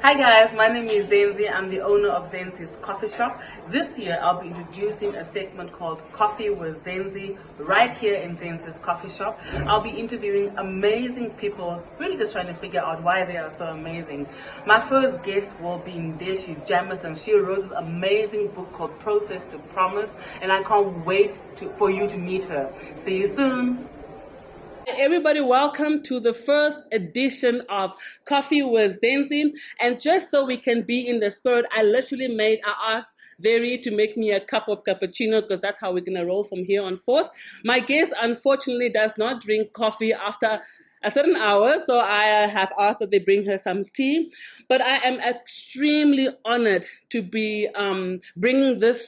Hi guys, my name is Zenzi. I'm the owner of Zenzi's Coffee Shop. This year I'll be introducing a segment called Coffee with Zenzi right here in Zenzi's Coffee Shop. I'll be interviewing amazing people, really just trying to figure out why they are so amazing. My first guest will be Ndeshi Jameson. She wrote this amazing book called Process to Promise, and I can't wait for you to meet her. See you soon. Everybody, welcome to the first edition of Coffee with Zenzi. And just so we can be in the spirit, I asked Very to make me a cup of cappuccino because that's how we're going to roll from here on forth. My guest, unfortunately, does not drink coffee after a certain hour, so I have asked that they bring her some tea. But I am extremely honored to be bringing this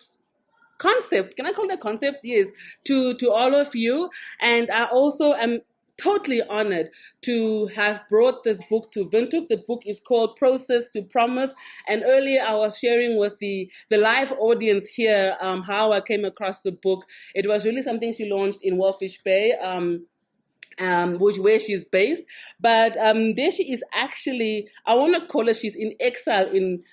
concept, can I call that concept? Yes, to all of you. And I also am totally honored to have brought this book to Windhoek. The book is called Process to Promise. And earlier I was sharing with the live audience here how I came across the book. It was really something she launched in Walfish Bay. Where she's based, but there she is actually. I want to call her. She's in exile in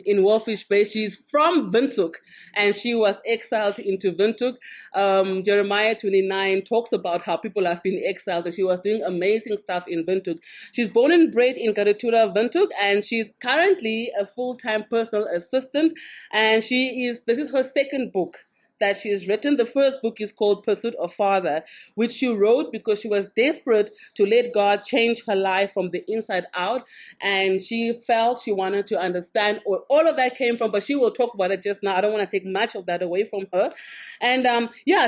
Walfish Bay. She's from Windhoek, and she was exiled into Windhoek. Jeremiah 29 talks about how people have been exiled, and she was doing amazing stuff in Windhoek. She's born and bred in Karatura, Windhoek, and she's currently a full-time personal assistant. And this is her second book that she has written. The first book is called Pursuit of Father, which she wrote because she was desperate to let God change her life from the inside out, and she felt she wanted to understand where all of that came from, but she will talk about it just now. I don't want to take much of that away from her. And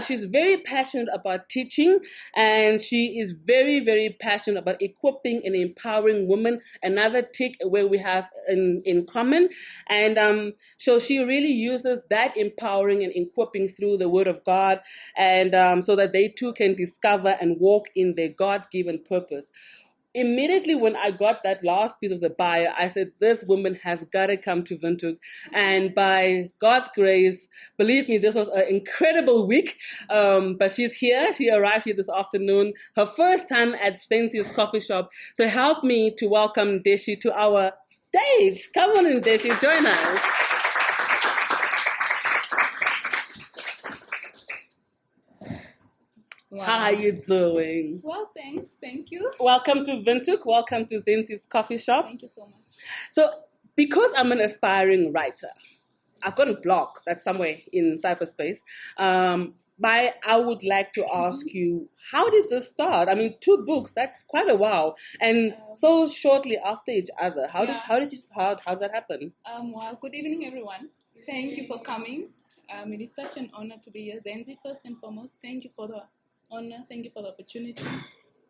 she's very passionate about teaching, and she is very, very passionate about equipping and empowering women, another tick where we have in common. And so she really uses that empowering and equipping through the Word of God, and so that they too can discover and walk in their God-given purpose. Immediately when I got that last piece of the bio, I said, this woman has got to come to Windhoek. And by God's grace, believe me, this was an incredible week. But she's here. She arrived here this afternoon, her first time at Zenzi's Coffee Shop. So help me to welcome Ndeshi to our stage. Come on, Ndeshi, join us. Wow. How are you doing? Well, thanks. Thank you. Welcome to Windhoek. Welcome to Zenzi's Coffee Shop. Thank you so much. So, because I'm an aspiring writer, I've got a blog that's somewhere in cyberspace. I would like to ask you, how did this start? I mean, 2 books, that's quite a while. And so shortly after each other. How did you start? How did that happen? Well, good evening, everyone. Thank you for coming. It is such an honor to be here. Zenzi, first and foremost, thank you for the honor. Thank you for the opportunity.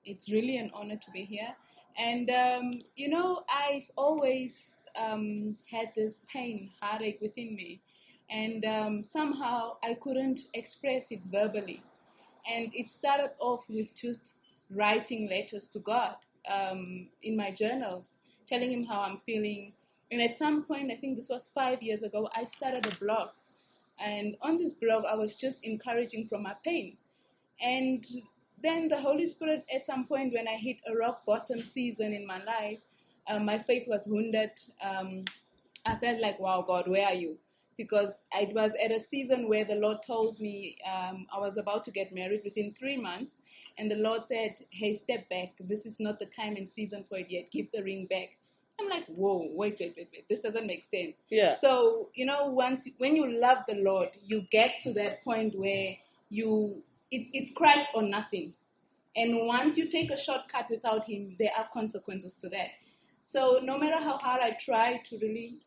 It's really an honor to be here. And, I've always had this pain, heartache within me. And somehow I couldn't express it verbally. And it started off with just writing letters to God in my journals, telling him how I'm feeling. And at some point, I think this was 5 years ago, I started a blog. And on this blog, I was just encouraging from my pain. And then the Holy Spirit, at some point when I hit a rock bottom season in my life, my faith was wounded. I felt like, wow, God, where are you? Because it was at a season where the Lord told me I was about to get married within 3 months. And the Lord said, hey, step back. This is not the time and season for it yet. Give the ring back. I'm like, whoa, wait. This doesn't make sense. Yeah. So, when you love the Lord, you get to that point where it's Christ or nothing. And once you take a shortcut without him, there are consequences to that. So no matter how hard I try to really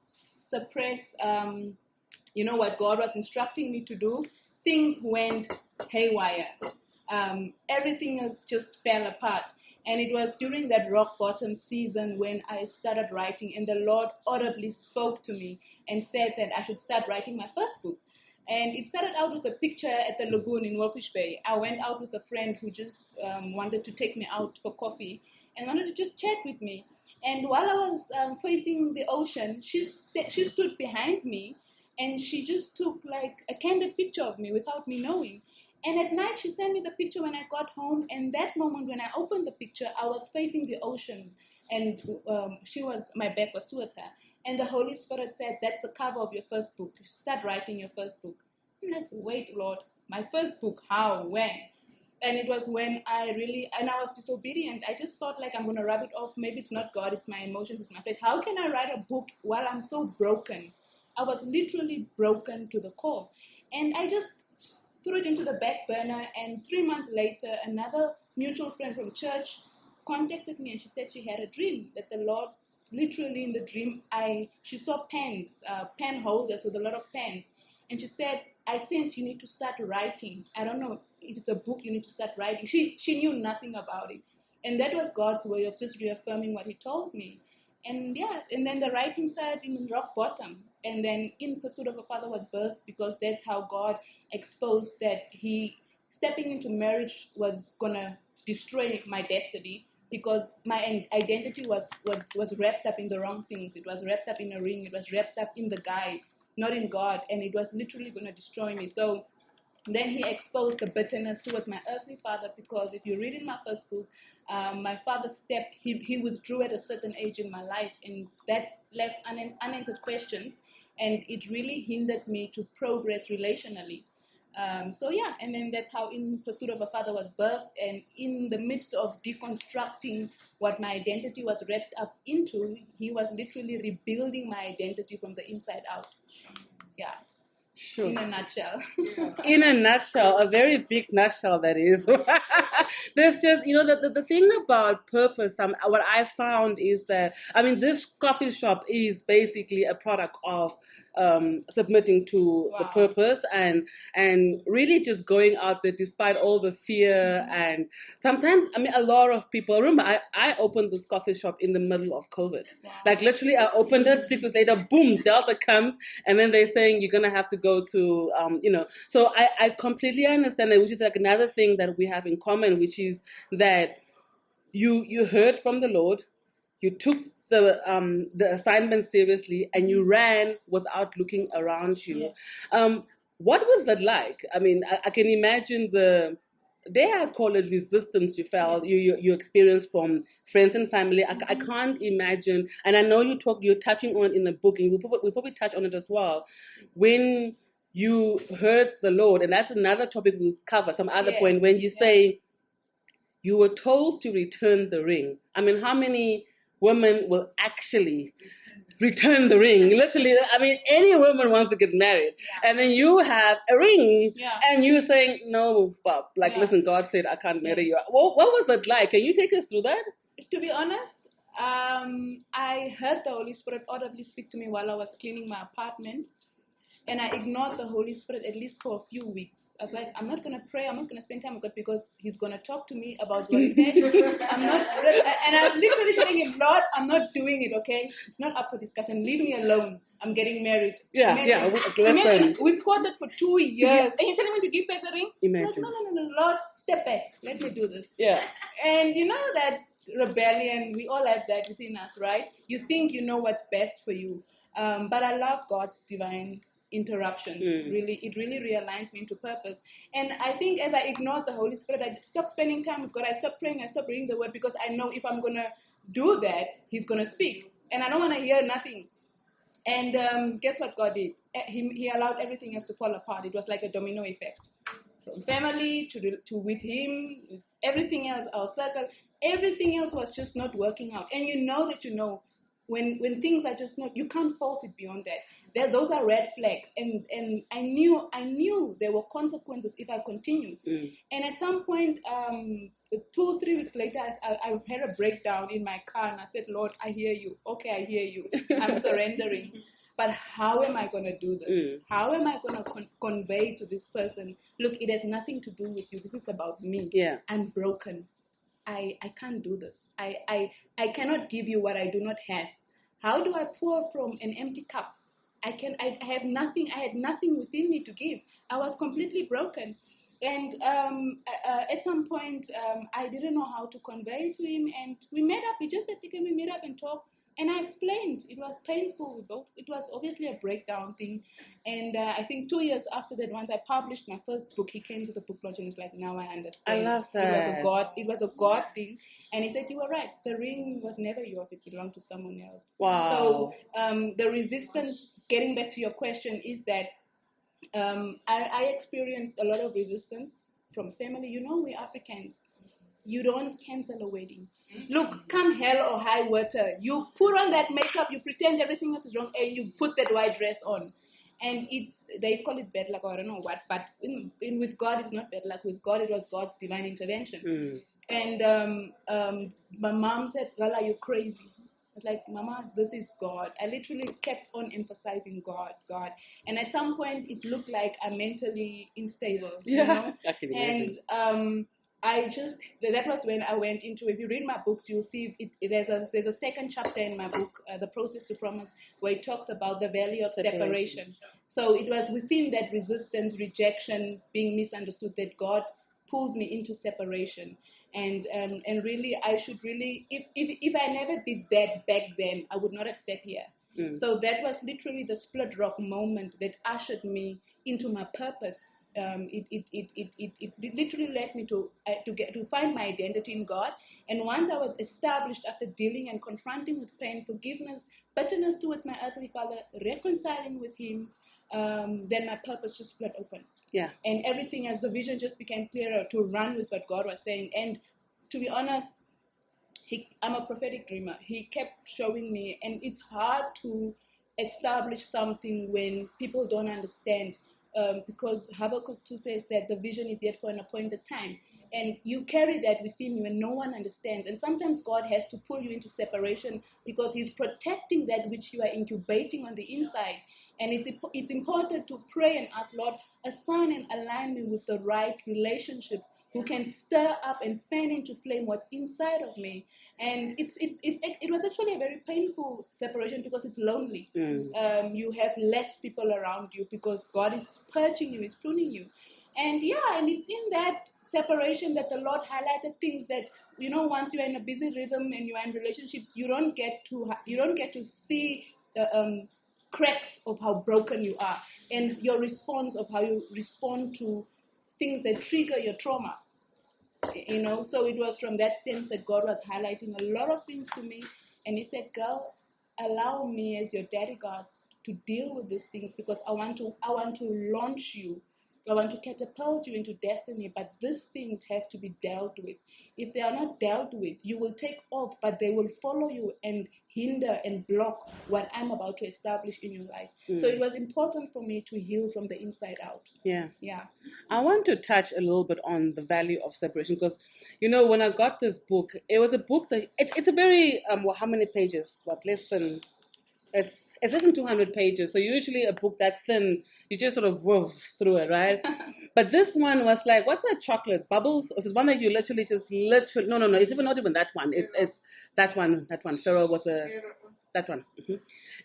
suppress, what God was instructing me to do, things went haywire. Everything else just fell apart. And it was during that rock bottom season when I started writing, and the Lord audibly spoke to me and said that I should start writing my first book. And it started out with a picture at the lagoon in Walfish Bay. I went out with a friend who just wanted to take me out for coffee and wanted to just chat with me. And while I was facing the ocean, she stood behind me, and she just took like a candid picture of me without me knowing. And at night, she sent me the picture when I got home. And that moment when I opened the picture, I was facing the ocean. and my back was towards her. And the Holy Spirit said, that's the cover of your first book. Start writing your first book. I'm like, wait, Lord, my first book, how, when? And it was when I was disobedient. I just thought like I'm going to rub it off. Maybe it's not God, it's my emotions, it's my flesh. How can I write a book while I'm so broken? I was literally broken to the core. And I just threw it into the back burner. And 3 months later, another mutual friend from church contacted me and she said she had a dream that the Lord, literally in the dream, she saw pens, pen holders with a lot of pens. And she said, I sense you need to start writing. I don't know if it's a book you need to start writing. She knew nothing about it. And that was God's way of just reaffirming what he told me. And yeah, and then the writing started in rock bottom. And then In Pursuit of a Father was birthed because that's how God exposed that stepping into marriage was going to destroy my destiny because my identity was wrapped up in the wrong things. It was wrapped up in a ring. It was wrapped up in the guy, not in God, and it was literally going to destroy me. So then he exposed the bitterness towards my earthly father because if you read in my first book, my father he withdrew at a certain age in my life, and that left unanswered questions, and it really hindered me to progress relationally. So yeah, and then that's how In Pursuit of a Father was birthed, and in the midst of deconstructing what my identity was wrapped up into, he was literally rebuilding my identity from the inside out. Yeah. Sure. In a nutshell. In a nutshell, a very big nutshell that is. There's just, the thing about purpose, what I found is that, this coffee shop is basically a product of submitting to the purpose and really just going out there despite all the fear. And sometimes, a lot of people, remember, I opened this coffee shop in the middle of COVID. Wow. Like literally I opened it, 6 weeks later, boom, Delta comes, and then they're saying you're going to have to go to, So I completely understand that, which is like another thing that we have in common, which is that you heard from the Lord, you took the assignment seriously, and you ran without looking around you. Yeah. What was that like? I can imagine I call it resistance you felt, you experienced from friends and family. I can't imagine, and I know you're touching on it in the book, and we'll probably touch on it as well, when you heard the Lord, and that's another topic we'll cover, some other point, when you say you were told to return the ring. How many women will actually return the ring? Literally, any woman wants to get married. Yeah. And then you have a ring, and you're saying, no, Bob, listen, God said I can't marry you. What was that like? Can you take us through that? To be honest, I heard the Holy Spirit audibly speak to me while I was cleaning my apartment, and I ignored the Holy Spirit at least for a few weeks. I was like, I'm not going to pray, I'm not going to spend time with God because he's going to talk to me about what he said. And I was literally telling him, Lord, I'm not doing it, okay? It's not up for discussion. Leave me alone. I'm getting married. Imagine, we've quoted for 2 years, and you're telling me to give back the ring? Imagine. No, Lord, step back. Let me do this. Yeah. And you know that rebellion, we all have that within us, right? You think you know what's best for you. But I love God's divine interruptions. It really realigns me into purpose. And I think as I ignored the Holy Spirit, I stopped spending time with God. I stopped praying. I stopped reading the Word because I know if I'm going to do that, He's going to speak. And I don't want to hear nothing. And guess what God did? He allowed everything else to fall apart. It was like a domino effect. From family to with Him, everything else, our circle, everything else was just not working out. And you know when things are just not, you can't force it beyond that. Those are red flags, and I knew there were consequences if I continued. And at some point, 2 3 weeks later, I had a breakdown in my car, and I said, Lord, I hear you. Okay, I hear you. I'm surrendering. But how am I going to do this? How am I going to convey to this person, look, it has nothing to do with you. This is about me. Yeah. I'm broken. I can't do this. I cannot give you what I do not have. How do I pour from an empty cup? I have nothing. I had nothing within me to give. I was completely broken. And at some point, I didn't know how to convey to him. And we met up. We just said, can we meet up and talk? And I explained it was painful. It was obviously a breakdown thing. And I think 2 years after that, once I published my first book, he came to the book launch and was like, now I understand. I love that. It was a God thing. And he said, you were right. The ring was never yours. It belonged to someone else. Wow. So the resistance, getting back to your question, is that I experienced a lot of resistance from family. You know, we're Africans. You don't cancel a wedding. Look, come hell or high water, you put on that makeup, you pretend everything else is wrong, and you put that white dress on. And they call it bad luck or I don't know what, but with God, it's not bad luck. With God, it was God's divine intervention. Mm. And my mom said, "Girl, are you crazy?" I was like, "Mama, this is God." I literally kept on emphasizing God, God. And at some point, it looked like I'm mentally unstable. Yeah, you know? I can imagine. And that was when I went into, if you read my books, you'll see there's a second chapter in my book, The Process to Promise, where it talks about the value of separation. So it was within that resistance, rejection, being misunderstood, that God pulled me into separation. And really, I should really, if I never did that back then, I would not have sat here. So that was literally the split rock moment that ushered me into my purpose. It literally led me to find my identity in God. And once I was established after dealing and confronting with pain, forgiveness, bitterness towards my earthly father, reconciling with him, then my purpose just split open. Yeah. And everything, as the vision just became clearer, to run with what God was saying. And to be honest, I'm a prophetic dreamer. He kept showing me, and it's hard to establish something when people don't understand, because Habakkuk 2 says that the vision is yet for an appointed time. And you carry that within you and no one understands. And sometimes God has to pull you into separation because he's protecting that which you are incubating on the inside. And it's important to pray and ask, Lord, assign and align me with the right relationships who can stir up and fan into flame what's inside of me. And it was actually a very painful separation because it's lonely. You have less people around you because God is purging you, He's pruning you. And and it's in that separation that the Lord highlighted things that, once you are in a busy rhythm and you are in relationships, you don't get to see the cracks of how broken you are and your response of how you respond to things that trigger your trauma. So it was from that sense that God was highlighting a lot of things to me. And he said, girl, allow me as your daddy God to deal with these things because I want to launch you. I want to catapult you into destiny, but these things have to be dealt with. If they are not dealt with, you will take off, but they will follow you and hinder and block what I'm about to establish in your life. So it was important for me to heal from the inside out. Yeah. Yeah. I want to touch a little bit on the value of separation because, when I got this book, it was a book that it's a very how many pages? Less than it's less than 200 pages. So usually a book that thin, you just sort of woof through it, right? But this one was like, what's that chocolate? Bubbles? Or is it one that you literally no, it's not even that one. It's that one, Pharaoh was that one.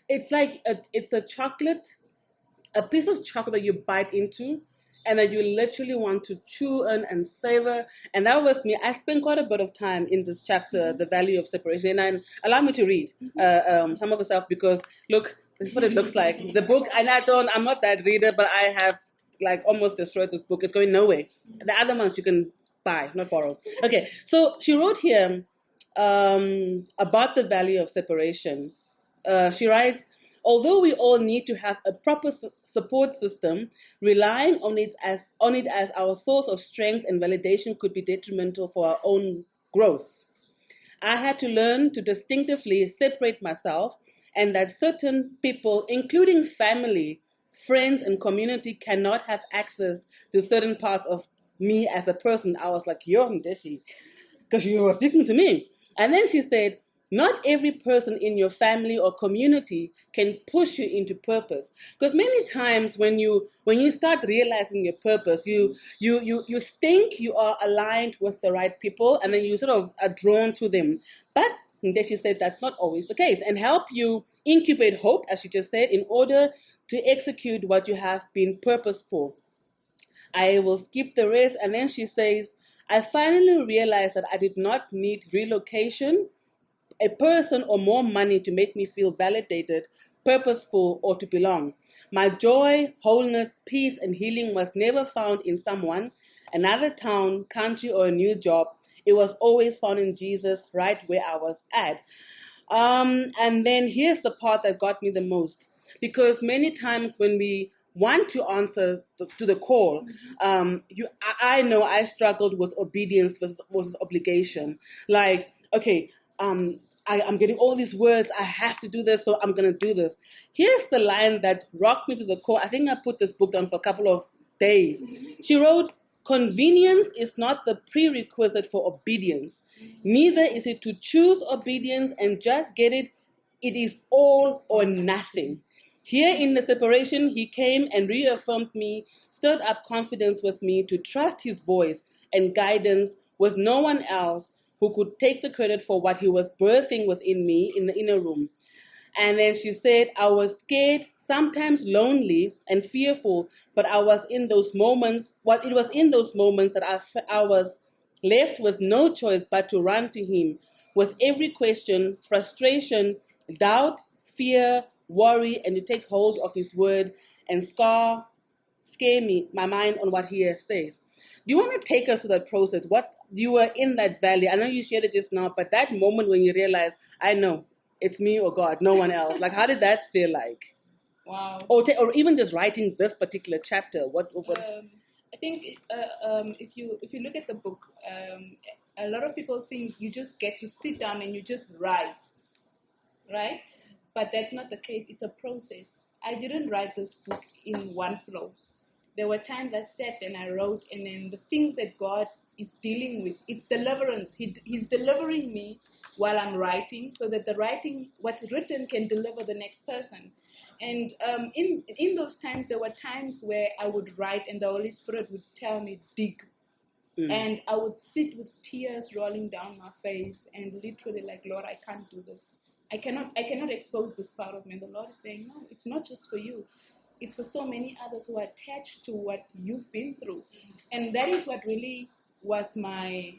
It's like, it's a piece of chocolate that you bite into and that you literally want to chew on and savor. And that was me. I spent quite a bit of time in this chapter, The Value of Separation. And allow me to read some of the stuff because, look, this is what it looks like. The book, and I'm not that reader, but I have almost destroyed this book. It's going nowhere. The other ones you can buy, not borrow. Okay, so she wrote here about the value of separation. She writes, although we all need to have a proper support system, relying on it as our source of strength and validation could be detrimental for our own growth. I had to learn to distinctively separate myself and that certain people, including family, friends, and community, cannot have access to certain parts of me as a person. I was like, you're Ndeshi, because you were speaking to me. And then she said, not every person in your family or community can push you into purpose. Because many times when you start realizing your purpose, you think you are aligned with the right people, and then you sort of are drawn to them. But she said that's not always the case, and help you incubate hope, as she just said, in order to execute what you have been purposed for. I will skip the rest, and then she says, I finally realized that I did not need relocation a person or more money to make me feel validated, purposeful, or to belong. My joy, wholeness, peace, and healing was never found in someone, another town, country, or a new job. It was always found in Jesus, right where I was at. And then here's the part that got me the most, because many times when we want to answer to the call, I know I struggled with obedience versus obligation. Like, okay, I'm getting all these words. I have to do this, so I'm gonna do this. Here's the line that rocked me to the core. I think I put this book down for a couple of days. She wrote, "Convenience is not the prerequisite for obedience. Neither is it to choose obedience and just get it. It is all or nothing." Here in the separation, he came and reaffirmed me, stirred up confidence with me to trust his voice and guidance with no one else who could take the credit for what he was birthing within me in the inner room. And then she said, "I was scared, sometimes lonely and fearful, but I was in those moments, it was in those moments that I was left with no choice but to run to him with every question, frustration, doubt, fear, worry, and to take hold of his word and scare me, my mind on what he says." Do you want to take us to that process? What you were in that valley? I know you shared it just now, but that moment when you realized, I know, it's me or God, no one else. Like, how did that feel like? Wow. Or even just writing this particular chapter. What? I think if you look at the book, a lot of people think you just get to sit down and you just write, right? But that's not the case. It's a process. I didn't write this book in one flow. There were times I sat and I wrote, and then the things that God is dealing with, it's deliverance. He's delivering me while I'm writing, so that the writing, what's written, can deliver the next person. And in those times, there were times where I would write, and the Holy Spirit would tell me, dig. And I would sit with tears rolling down my face, and literally like, Lord, I can't do this. I cannot expose this part of me. And the Lord is saying, no, it's not just for you. It's for so many others who are attached to what you've been through. And that is what really was my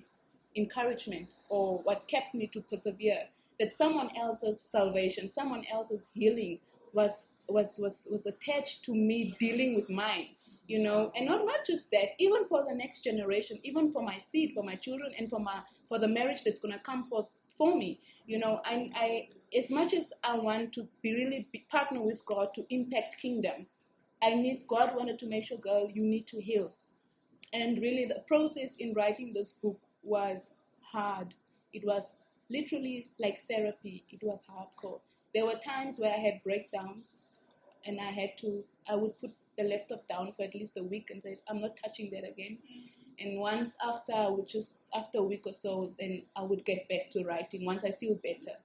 encouragement, or what kept me to persevere. That someone else's salvation, someone else's healing was attached to me dealing with mine. And not just that, even for the next generation, even for my seed, for my children, and for the marriage that's going to come forth for me. I as much as I want to partner with God to impact kingdom, God wanted to make sure, girl, you need to heal. And really, the process in writing this book was hard. It was literally like therapy. It was hardcore. There were times where I had breakdowns, and I would put the laptop down for at least a week and say, I'm not touching that again. And once after a week or so, then I would get back to writing once I feel better.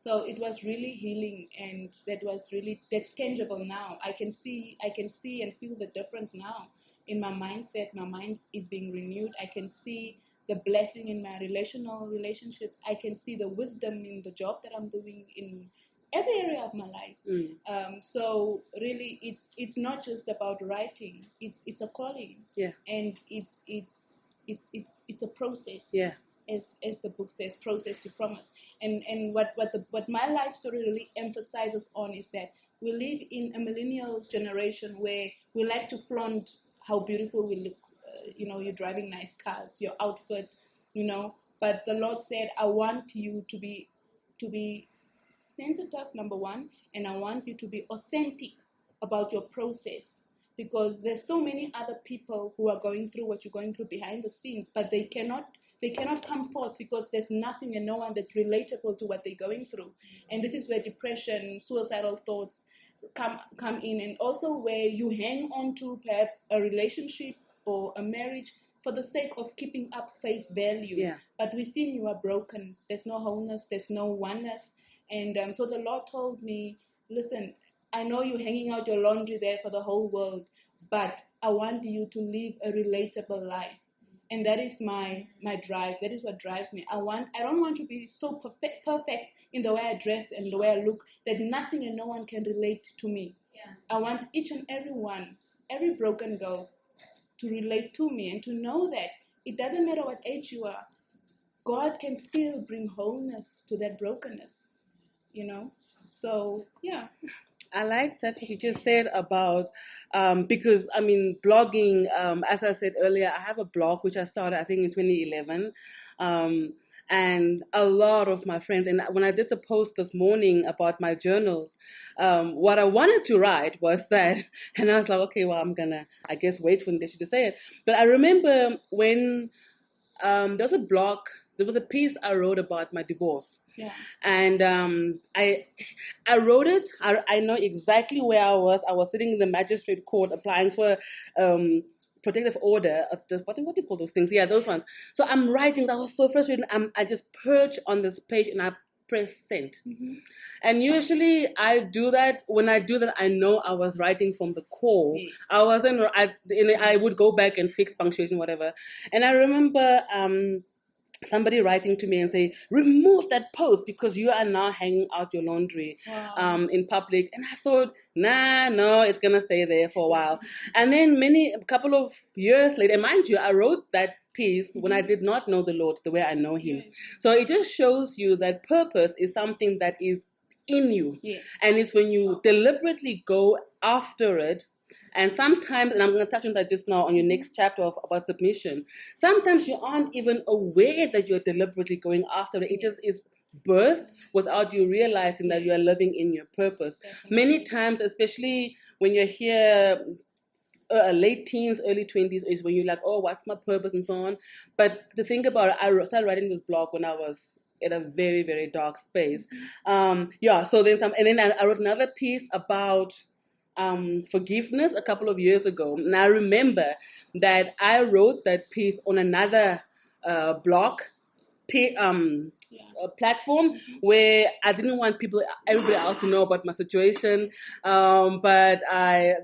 So it was really healing, and that's tangible now. I can see and feel the difference now in my mindset. My mind is being renewed. I can see the blessing in my relationships. I can see the wisdom in the job that I'm doing in every area of my life. So really, it's not just about writing. It's a calling. Yeah. And it's a process. Yeah. As the book says, process to promise. And what my life story really emphasizes on is that we live in a millennial generation where we like to flaunt how beautiful we look. You're driving nice cars, your outfit, But the Lord said, I want you to be sensitive, number one, and I want you to be authentic about your process, because there's so many other people who are going through what you're going through behind the scenes, but they cannot come forth because there's nothing and no one that's relatable to what they're going through. And this is where depression, suicidal thoughts come in, and also where you hang on to perhaps a relationship or a marriage for the sake of keeping up face value. Yeah. But within you are broken. There's no wholeness. There's no oneness. And so the Lord told me, listen, I know you're hanging out your laundry there for the whole world, but I want you to live a relatable life. And that is my drive. That is what drives me. I don't want to be so perfect in the way I dress and the way I look, that nothing and no one can relate to me. Yeah. I want each and every one, every broken girl, to relate to me and to know that it doesn't matter what age you are. God can still bring wholeness to that brokenness, you know. So, yeah. I like that you just said about because I mean blogging. As I said earlier, I have a blog which I started I think in 2011, and a lot of my friends. And when I did the post this morning about my journals, what I wanted to write was that, and I was like, okay, well I'm gonna I guess wait for Ndeshi to say it. But I remember when there was a blog, there was a piece I wrote about my divorce. Yeah. And I wrote it. I know exactly where I was. I was sitting in the magistrate court applying for protective order. What do you call those things? Yeah, those ones. So I'm writing. I was so frustrated. I just perched on this page and I pressed send. Mm-hmm. And usually I do that. When I do that, I know I was writing from the core. Yes. I wasn't. I would go back and fix punctuation, whatever. And I remember somebody writing to me and say, remove that post because you are now hanging out your laundry in public. And I thought, no, it's going to stay there for a while. And then a couple of years later, and mind you, I wrote that piece when I did not know the Lord the way I know him. Yes. So it just shows you that purpose is something that is in you. Yes. And it's when you deliberately go after it. And sometimes, and I'm going to touch on that just now on your next chapter about submission, sometimes you aren't even aware that you're deliberately going after it. It just is birth without you realizing that you are living in your purpose. Many times, especially when you're here, late teens, early 20s, is when you're like, oh, what's my purpose and so on. But the thing about it, I started writing this blog when I was in a very, very dark space. So then some, and then I wrote another piece about forgiveness a couple of years ago. And I remember that I wrote that piece on another blog platform where I didn't want everybody else to know about my situation. But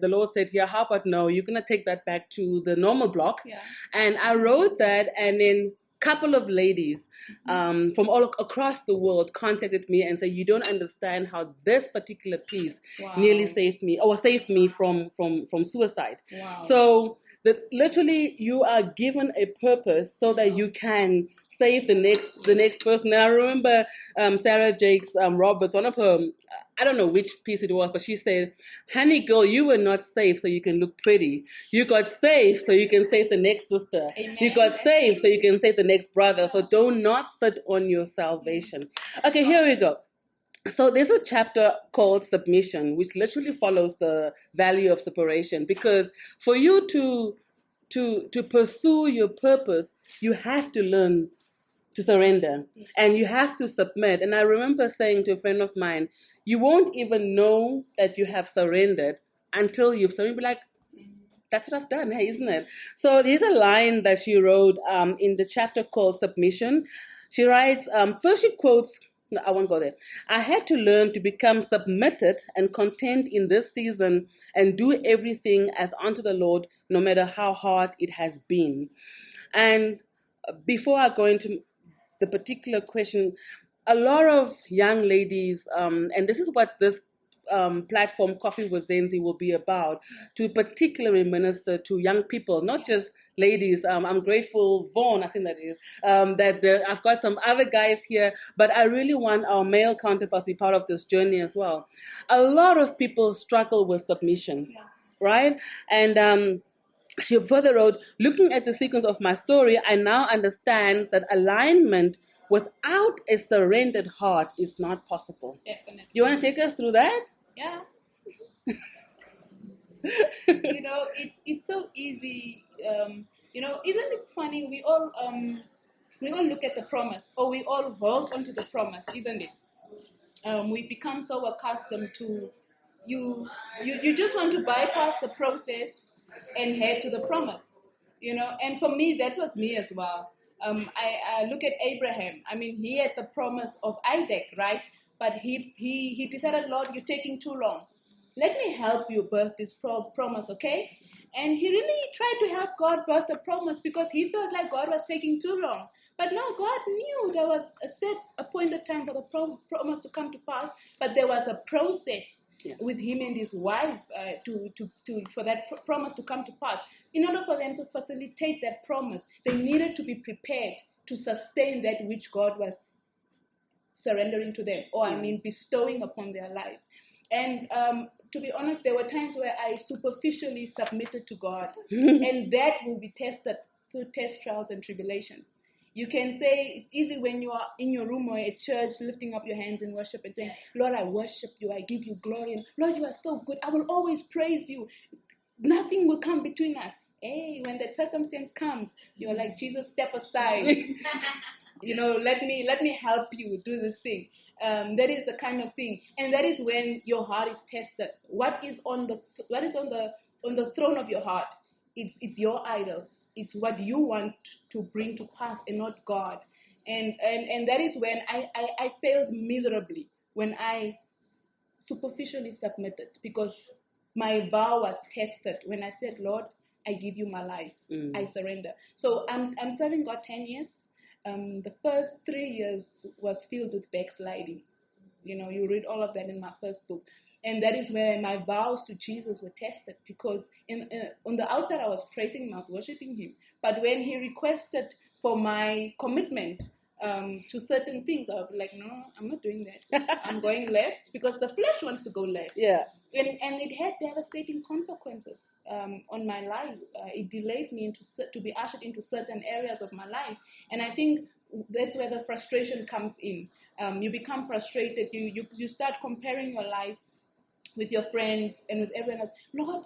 the Lord said, yeah, how about no, you're going to take that back to the normal blog. Yeah. And I wrote that, and then couple of ladies from all across the world contacted me and said, you don't understand how this particular piece nearly saved me from suicide. Wow. So that literally you are given a purpose so that you can save the next person. And I remember Sarah Jakes Roberts, one of her, I don't know which piece it was, but she said, honey girl, you were not saved so you can look pretty. You got saved so you can save the next sister. Amen. You got saved so you can save the next brother. So do not sit on your salvation. Okay, here we go. So there's a chapter called submission, which literally follows the value of separation. Because for you to pursue your purpose, you have to learn to surrender and you have to submit. And I remember saying to a friend of mine, you won't even know that you have surrendered until you've surrendered. Like, that's what I've done, hey, isn't it? So here's a line that she wrote in the chapter called Submission. She writes, first she quotes, no, I won't go there. I had to learn to become submitted and content in this season and do everything as unto the Lord, no matter how hard it has been. And before I go into the particular question, a lot of young ladies, and this is what this platform, Coffee with Zenzi, will be about, to particularly minister to young people, not just ladies. I'm grateful, Vaughn, I think that is, that I've got some other guys here, but I really want our male counterparts to be part of this journey as well. A lot of people struggle with submission, right? And she further wrote, looking at the sequence of my story, I now understand that alignment without a surrendered heart is not possible. Definitely. You want to take us through that? Yeah. It's so easy. Isn't it funny? We all look at the promise, or we all hold onto the promise, isn't it? We become so accustomed to you just want to bypass the process and head to the promise, and for me that was me as well. I look at Abraham. I mean, he had the promise of Isaac, right? But he decided, Lord, you're taking too long. Let me help you birth this promise, okay? And he really tried to help God birth the promise because he felt like God was taking too long. But no, God knew there was a set appointed time for the promise to come to pass, but there was a process with him and his wife for that promise to come to pass. In order for them to facilitate that promise, they needed to be prepared to sustain that which God was surrendering to them, or bestowing upon their lives. And to be honest, there were times where I superficially submitted to God, and that will be tested through test, trials, and tribulations. You can say it's easy when you are in your room or at church, lifting up your hands in worship and saying, Lord, I worship you, I give you glory, and Lord, you are so good, I will always praise you. Nothing will come between us. Hey, when that circumstance comes, you're like, Jesus, step aside. Let me help you do this thing. That is the kind of thing, and that is when your heart is tested. What is on the throne of your heart? It's your idols. It's what you want to bring to pass, and not God. And that is when I failed miserably, when I superficially submitted, because my vow was tested when I said, Lord, I give you my life. I surrender. So I'm serving God 10 years. The first 3 years was filled with backsliding. You read all of that in my first book. And that is where my vows to Jesus were tested, because on the outside I was praising him, I was worshiping him. But when he requested for my commitment to certain things, I was like, no, I'm not doing that. I'm going left, because the flesh wants to go left. Yeah. And it had devastating consequences on my life. It delayed me to be ushered into certain areas of my life. And I think that's where the frustration comes in. You become frustrated. You start comparing your life with your friends and with everyone else. Lord,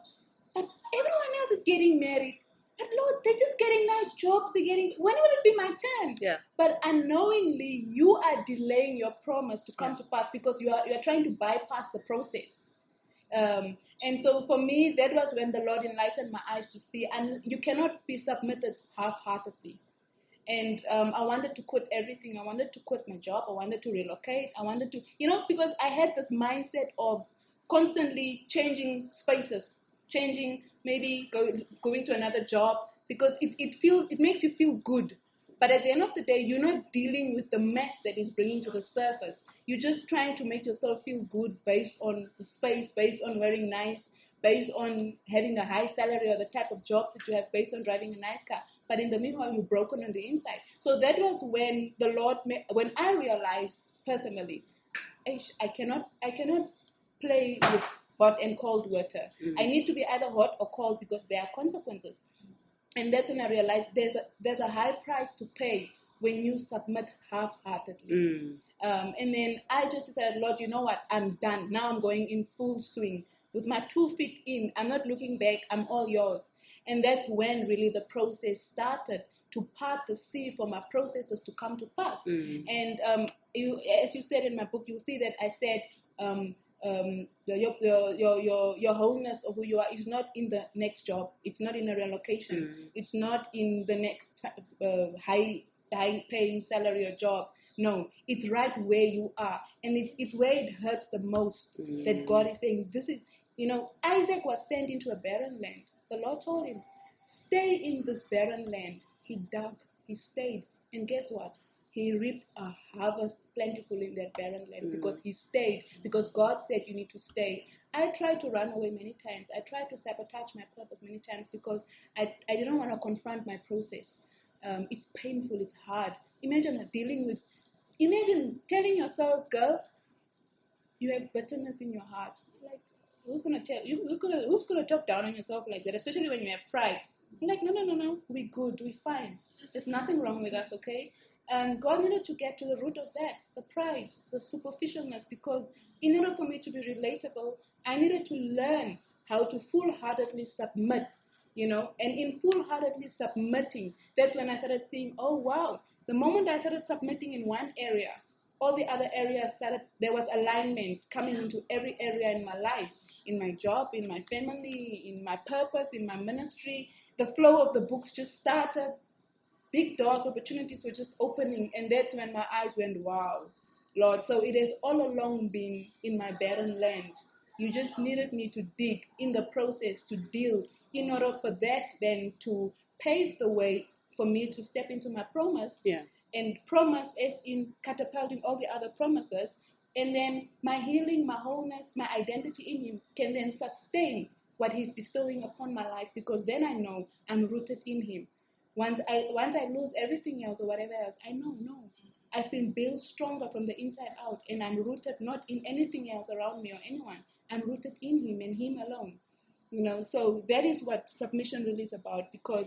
but everyone else is getting married. But Lord, they're just getting nice jobs. When will it be my turn? Yeah. But unknowingly, you are delaying your promise to come to pass, because you are trying to bypass the process. And so for me, that was when the Lord enlightened my eyes to see, and you cannot be submitted half-heartedly. And I wanted to quit everything. I wanted to quit my job. I wanted to relocate. I wanted to, because I had this mindset of constantly changing spaces, maybe going to another job, because it makes you feel good. But at the end of the day, you're not dealing with the mess that is bringing to the surface. You're just trying to make yourself feel good based on the space, based on wearing nice, based on having a high salary or the type of job that you have, based on driving a nice car. But in the meanwhile, you're broken on the inside. So that was when when I realized personally, I cannot play with hot and cold water. I need to be either hot or cold, because there are consequences. And that's when I realized there's a high price to pay when you submit half-heartedly. And then I just decided, Lord, you know what? I'm done. Now I'm going in full swing. With my 2 feet in, I'm not looking back. I'm all yours. And that's when really the process started, to part the sea for my processes to come to pass. And as you said in my book, you'll see that I said, your wholeness of who you are is not in the next job. It's not in a relocation. It's not in the next high paying salary or job. No, it's right where you are, and it's where it hurts the most that God is saying, this is, Isaac was sent into a barren land. The Lord told him, stay in this barren land. He dug, he stayed, and guess what? He reaped a harvest plentiful in that barren land, because he stayed, because God said you need to stay. I tried to run away many times. I tried to sabotage my purpose many times, because I didn't want to confront my process. It's painful, it's hard. Imagine telling yourself, girl, you have bitterness in your heart. Like, who's gonna tell you? Who's gonna talk down on yourself like that? Especially when you have pride. You're like, no, we're good, we're fine. There's nothing wrong with us, okay? And God needed to get to the root of that, the pride, the superficialness, because in order for me to be relatable, I needed to learn how to full-heartedly submit, and in full-heartedly submitting, that's when I started seeing, oh wow, the moment I started submitting in one area, all the other areas there was alignment coming into every area in my life, in my job, in my family, in my purpose, in my ministry. The flow of the books just started. Big doors, opportunities were just opening, and that's when my eyes went, wow, Lord. So it has all along been in my barren land. You just needed me to dig in the process, to deal, in order for that then to pave the way for me to step into my promise. Yeah. And promise as in catapulting all the other promises. And then my healing, my wholeness, my identity in Him can then sustain what He's bestowing upon my life, because then I know I'm rooted in Him. Once I lose everything else or whatever else, I know, no. I've been built stronger from the inside out, and I'm rooted not in anything else around me or anyone. I'm rooted in Him and Him alone. So that is what submission really is about, because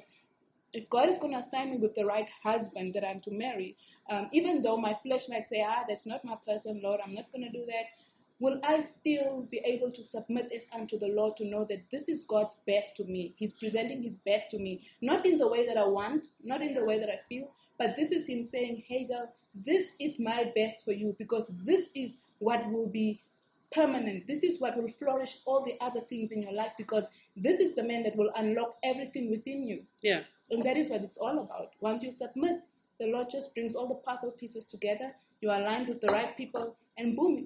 if God is going to assign me with the right husband that I'm to marry, even though my flesh might say, that's not my person, Lord, I'm not going to do that, will I still be able to submit as unto the Lord, to know that this is God's best to me? He's presenting His best to me, not in the way that I want, not in the way that I feel, but this is Him saying, hey girl, this is my best for you, because this is what will be permanent. This is what will flourish all the other things in your life, because this is the man that will unlock everything within you. Yeah. And that is what it's all about. Once you submit, the Lord just brings all the puzzle pieces together. You are aligned with the right people, and boom,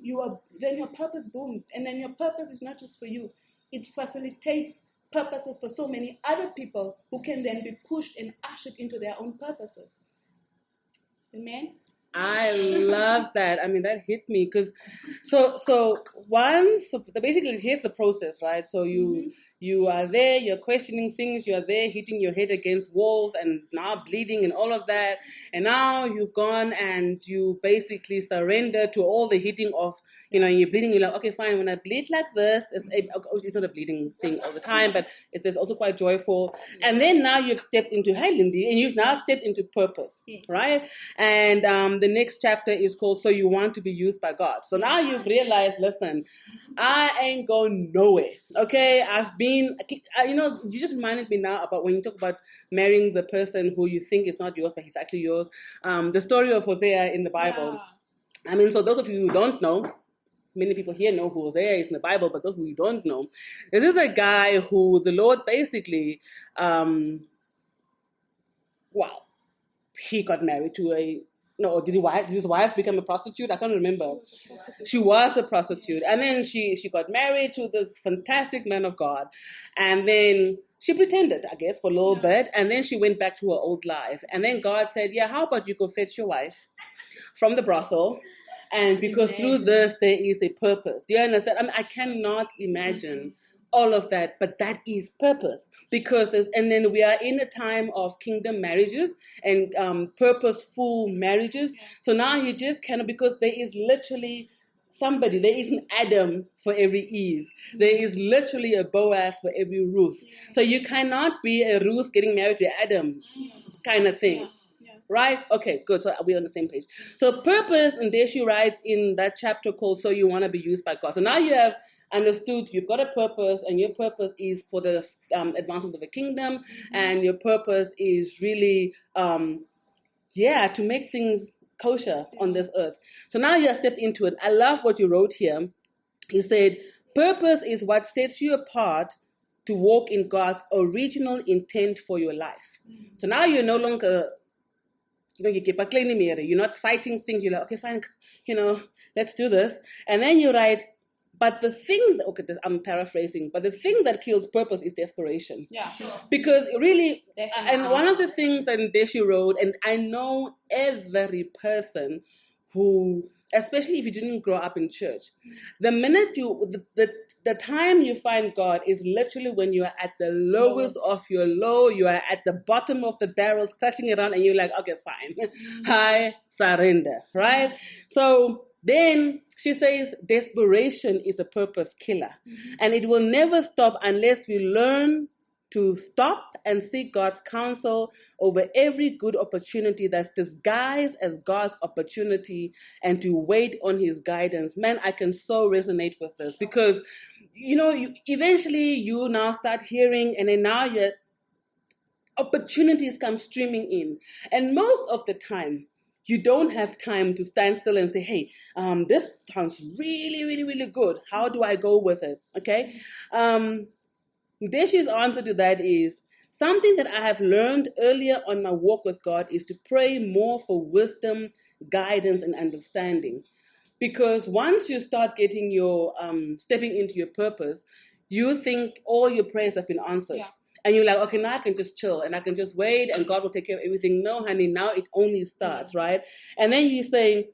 then your purpose booms. And then your purpose is not just for you. It facilitates purposes for so many other people who can then be pushed and ushered into their own purposes. Amen? I love that. I mean, that hit me because basically here's the process, right? So you are there, you're questioning things, you are there hitting your head against walls and now bleeding and all of that, and now you've gone and you basically surrender to all the hitting of, you're bleeding, you're like, okay, fine, when I bleed like this, it's not a bleeding thing all the time, but it's also quite joyful. And then now you've stepped into, hey, Lindy, and you've now stepped into purpose, right? And the next chapter is called So You Want to Be Used by God. So now you've realized, listen, I ain't going nowhere, okay? I've been, you just reminded me now about when you talk about marrying the person who you think is not yours, but he's actually yours. The story of Hosea in the Bible. Yeah. I mean, for those of you who don't know, many people here know who Hosea is in the Bible, but those who don't know, this is a guy who the Lord basically, he got married to did his wife become a prostitute? I can't remember. She was a prostitute. And then she got married to this fantastic man of God. And then she pretended, I guess, for a little bit. And then she went back to her old life. And then God said, yeah, how about you go fetch your wife from the brothel? And because through this, there is a purpose. Do you understand? I mean, I cannot imagine all of that, but that is purpose. And then we are in a time of kingdom marriages and purposeful marriages. So now you just cannot, because there is literally somebody, there is an Adam for every Eve. There is literally a Boaz for every Ruth. So you cannot be a Ruth getting married to Adam kind of thing. Right? Okay, good. So we're on the same page. So purpose, and Ndeshi writes in that chapter called So You Want to Be Used by God. So now you have understood you've got a purpose, and your purpose is for the advancement of the kingdom, and your purpose is really, to make things kosher on this earth. So now you have stepped into it. I love what you wrote here. You said, purpose is what sets you apart to walk in God's original intent for your life. So now you're no longer... you're not fighting things. You're like, okay, fine, let's do this. And then you write, but the thing, I'm paraphrasing, but the thing that kills purpose is desperation. Yeah, sure. Because really, and one of the things that Ndeshi wrote, and I know every person who, especially if you didn't grow up in church, the minute the time you find God is literally when you are at the lowest of your low, you are at the bottom of the barrel, clutching around, and you're like, okay, fine, I surrender, right? So then she says desperation is a purpose killer, and it will never stop unless we learn to stop and seek God's counsel over every good opportunity that's disguised as God's opportunity, and to wait on His guidance. Man, I can so resonate with this, because, eventually you now start hearing, and then now your opportunities come streaming in. And most of the time, you don't have time to stand still and say, hey, this sounds really, really, really good. How do I go with it? Okay? Ndeshi's answer to that is, something that I have learned earlier on my walk with God is to pray more for wisdom, guidance, and understanding. Because once you start getting your, stepping into your purpose, you think all your prayers have been answered. Yeah. And you're like, okay, now I can just chill and I can just wait and God will take care of everything. No, honey, now it only starts, right? And then you say,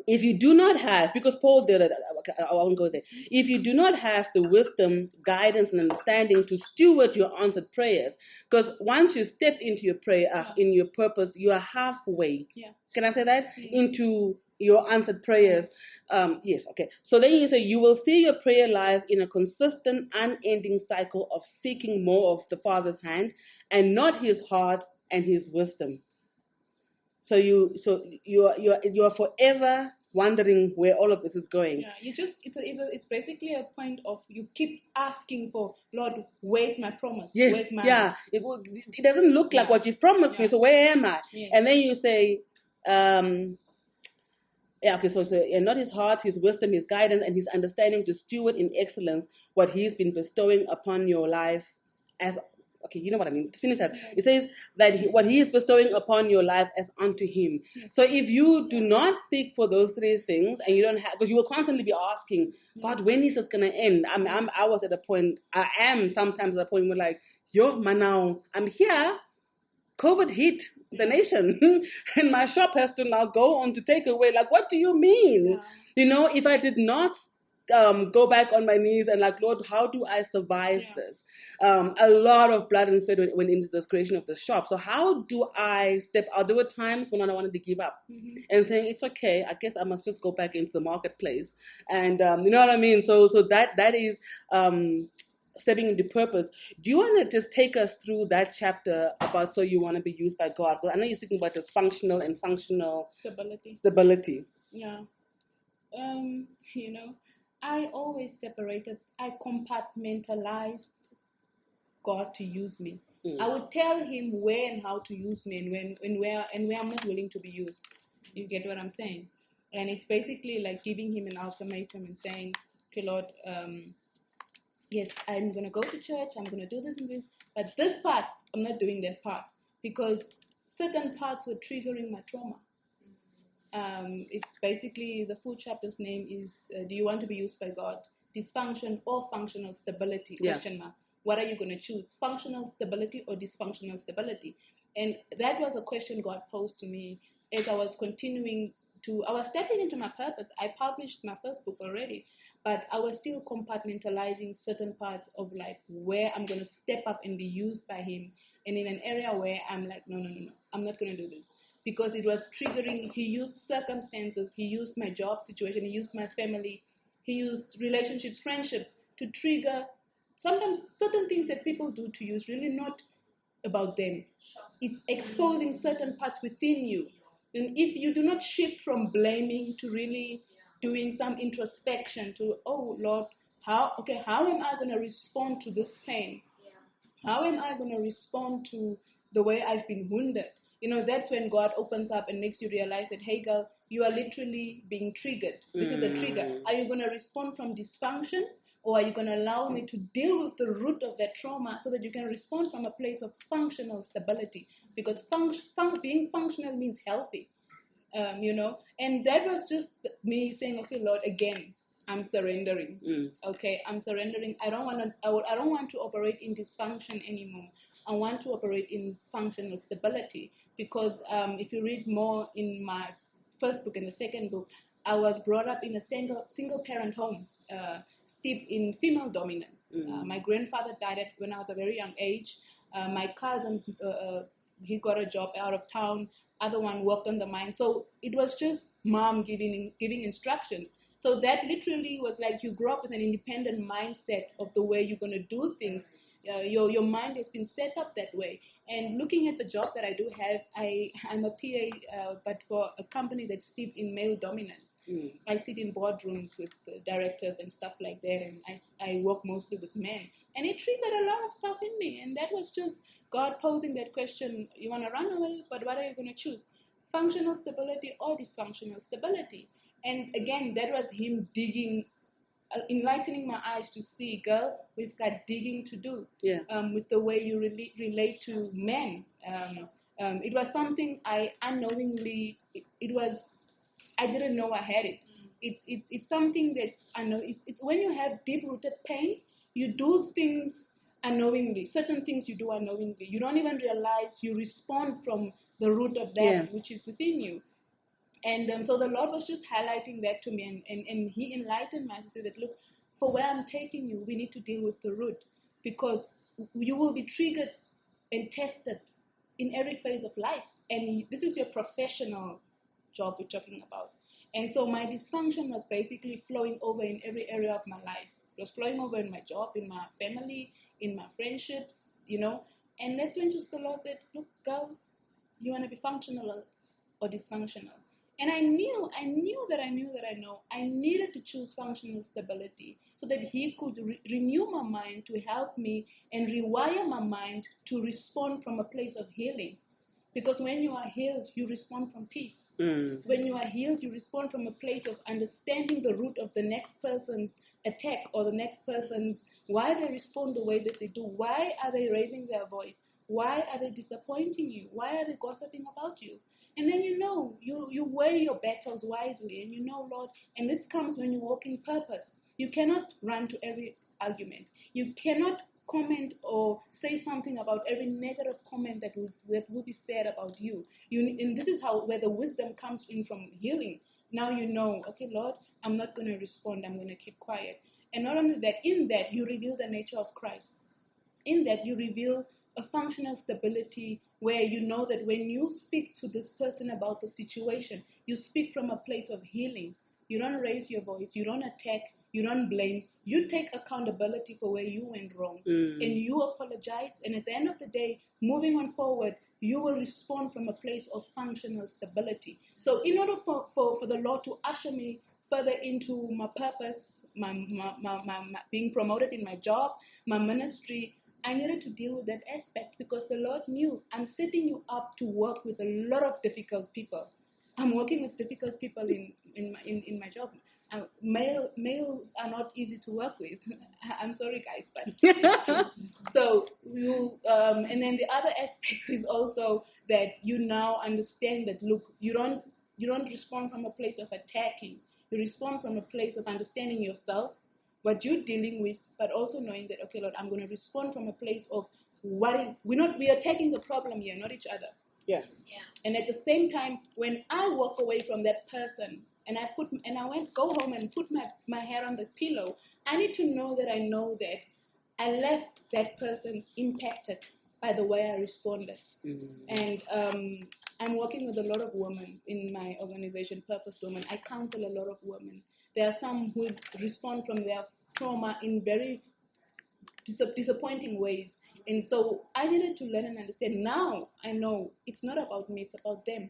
if you do not have, because Paul did it, okay, I won't go there. If you do not have the wisdom, guidance, and understanding to steward your answered prayers, because once you step into your prayer, in your purpose, you are halfway. Yeah. Can I say that? Into your answered prayers. Yes, okay. So then you say, you will see your prayer life in a consistent, unending cycle of seeking more of the Father's hand and not his heart and his wisdom. So you are forever wondering where all of this is going. Yeah, it's basically a point of you keep asking for, Lord, where's my promise? Yes, Where's my yeah. It doesn't look like what you've promised me. So where am I? Yes. And then you say, okay. So and not his heart, his wisdom, his guidance, and his understanding to steward in excellence what he's been bestowing upon your life as. Okay, you know what I mean. Finish that. It says that what he is bestowing upon your life as unto him. So if you do not seek for those three things, and you don't have, because you will constantly be asking, God, when is this gonna end? I was at a point. I am sometimes at a point where like, yo, man, now I'm here. COVID hit the nation, and my shop has to now go on to take away. Like, what do you mean? You know, if I did not go back on my knees and like, Lord, how do I survive this? A lot of blood and sweat went into the creation of the shop. So how do I step out? There were times when I wanted to give up and saying, it's okay, I guess I must just go back into the marketplace. And you know what I mean? So that is stepping into purpose. Do you want to just take us through that chapter about so you want to be used by God? Because I know you're speaking about dysfunctional and functional stability. Yeah. You know, I always I compartmentalized God to use me. I would tell him where and how to use me, and where I'm not willing to be used. You get what I'm saying? And it's basically like giving him an ultimatum and saying, okay, Lord, yes, I'm going to go to church, I'm going to do this and this, but this part, I'm not doing that part because certain parts were triggering my trauma. It's basically, the full chapter's name is, do you want to be used by God? Dysfunction or functional stability, question mark. What are you going to choose? Functional stability or dysfunctional stability? And that was a question God posed to me as I was I was stepping into my purpose. I published my first book already, but I was still compartmentalizing certain parts of like where I'm going to step up and be used by him. And in an area where I'm like, no, I'm not going to do this. Because it was triggering, he used circumstances, he used my job situation, he used my family, he used relationships, friendships to trigger sometimes certain things that people do to you is really not about them. It's exposing certain parts within you. And if you do not shift from blaming to really doing some introspection to, oh Lord, how am I going to respond to this pain? How am I going to respond to the way I've been wounded? You know, that's when God opens up and makes you realize that, hey girl, you are literally being triggered. This is a trigger. Are you going to respond from dysfunction, or are you going to allow me to deal with the root of that trauma so that you can respond from a place of functional stability? Because being functional means healthy, you know. And that was just me saying, okay, Lord, again, I'm surrendering. Okay, I'm surrendering. I don't want to operate in dysfunction anymore. I want to operate in functional stability because if you read more in my first book and the second book, I was brought up in a single parent home, steeped in female dominance. My grandfather died when I was a very young age. My cousins, he got a job out of town. Other one worked on the mine. So it was just mom giving instructions. So that literally was like you grew up with an independent mindset of the way you're going to do things. Your mind has been set up that way. And looking at the job that I do have, I'm a PA, but for a company that's steeped in male dominance. I sit in boardrooms with directors and stuff like that, and I work mostly with men. And it triggered a lot of stuff in me. And that was just God posing that question, you want to run away, but what are you going to choose? Functional stability or dysfunctional stability? And again, that was him digging, enlightening my eyes to see, girl, we've got digging to do with the way you relate to men. It was something I unknowingly, I didn't know I had it. It's something that I know, it's when you have deep-rooted pain, you do things unknowingly. Certain things you do unknowingly. You don't even realize you respond from the root of that which is within you. And so the Lord was just highlighting that to me, and He enlightened me to say that, look, for where I'm taking you, we need to deal with the root, because you will be triggered and tested in every phase of life. And this is your professional job we're talking about. And so my dysfunction was basically flowing over in every area of my life. It was flowing over in my job, in my family, in my friendships, And that's when just the Lord said, look, girl, you want to be functional or dysfunctional. And I knew that I needed to choose functional stability so that He could renew my mind to help me and rewire my mind to respond from a place of healing. Because when you are healed, you respond from peace. When you are healed, you respond from a place of understanding the root of the next person's attack or the next person's, why they respond the way that they do. Why are they raising their voice? Why are they disappointing you? Why are they gossiping about you? And then you weigh your battles wisely, and Lord, and this comes when you walk in purpose. You cannot run to every argument. You cannot comment or say something about every negative comment that will be said about you. And this is where the wisdom comes in from healing. Now okay, Lord, I'm not going to respond. I'm going to keep quiet. And not only that, in that you reveal the nature of Christ. In that you reveal a functional stability where you know that when you speak to this person about the situation, you speak from a place of healing. You don't raise your voice. You don't attack. You don't blame. You take accountability for where you went wrong. And you apologize. And at the end of the day, moving on forward, you will respond from a place of functional stability. So in order for the Lord to usher me further into my purpose, my being promoted in my job, my ministry, I needed to deal with that aspect, because the Lord knew I'm setting you up to work with a lot of difficult people. I'm working with difficult people in my job. Male are not easy to work with. I'm sorry, guys, but it's true. So and then the other aspect is also that you now understand that, look, you don't respond from a place of attacking. You respond from a place of understanding yourself, what you're dealing with, but also knowing that, okay, Lord, I'm going to respond from a place of we are taking the problem here, not each other. Yeah. And at the same time, when I walk away from that person and I go home and put my head on the pillow, I need to know that I left that person impacted by the way I responded. And I'm working with a lot of women in my organization, Purpose Women. I counsel a lot of women. There are some who respond from their trauma in very disappointing ways. And so I needed to learn and understand. Now I know it's not about me, it's about them.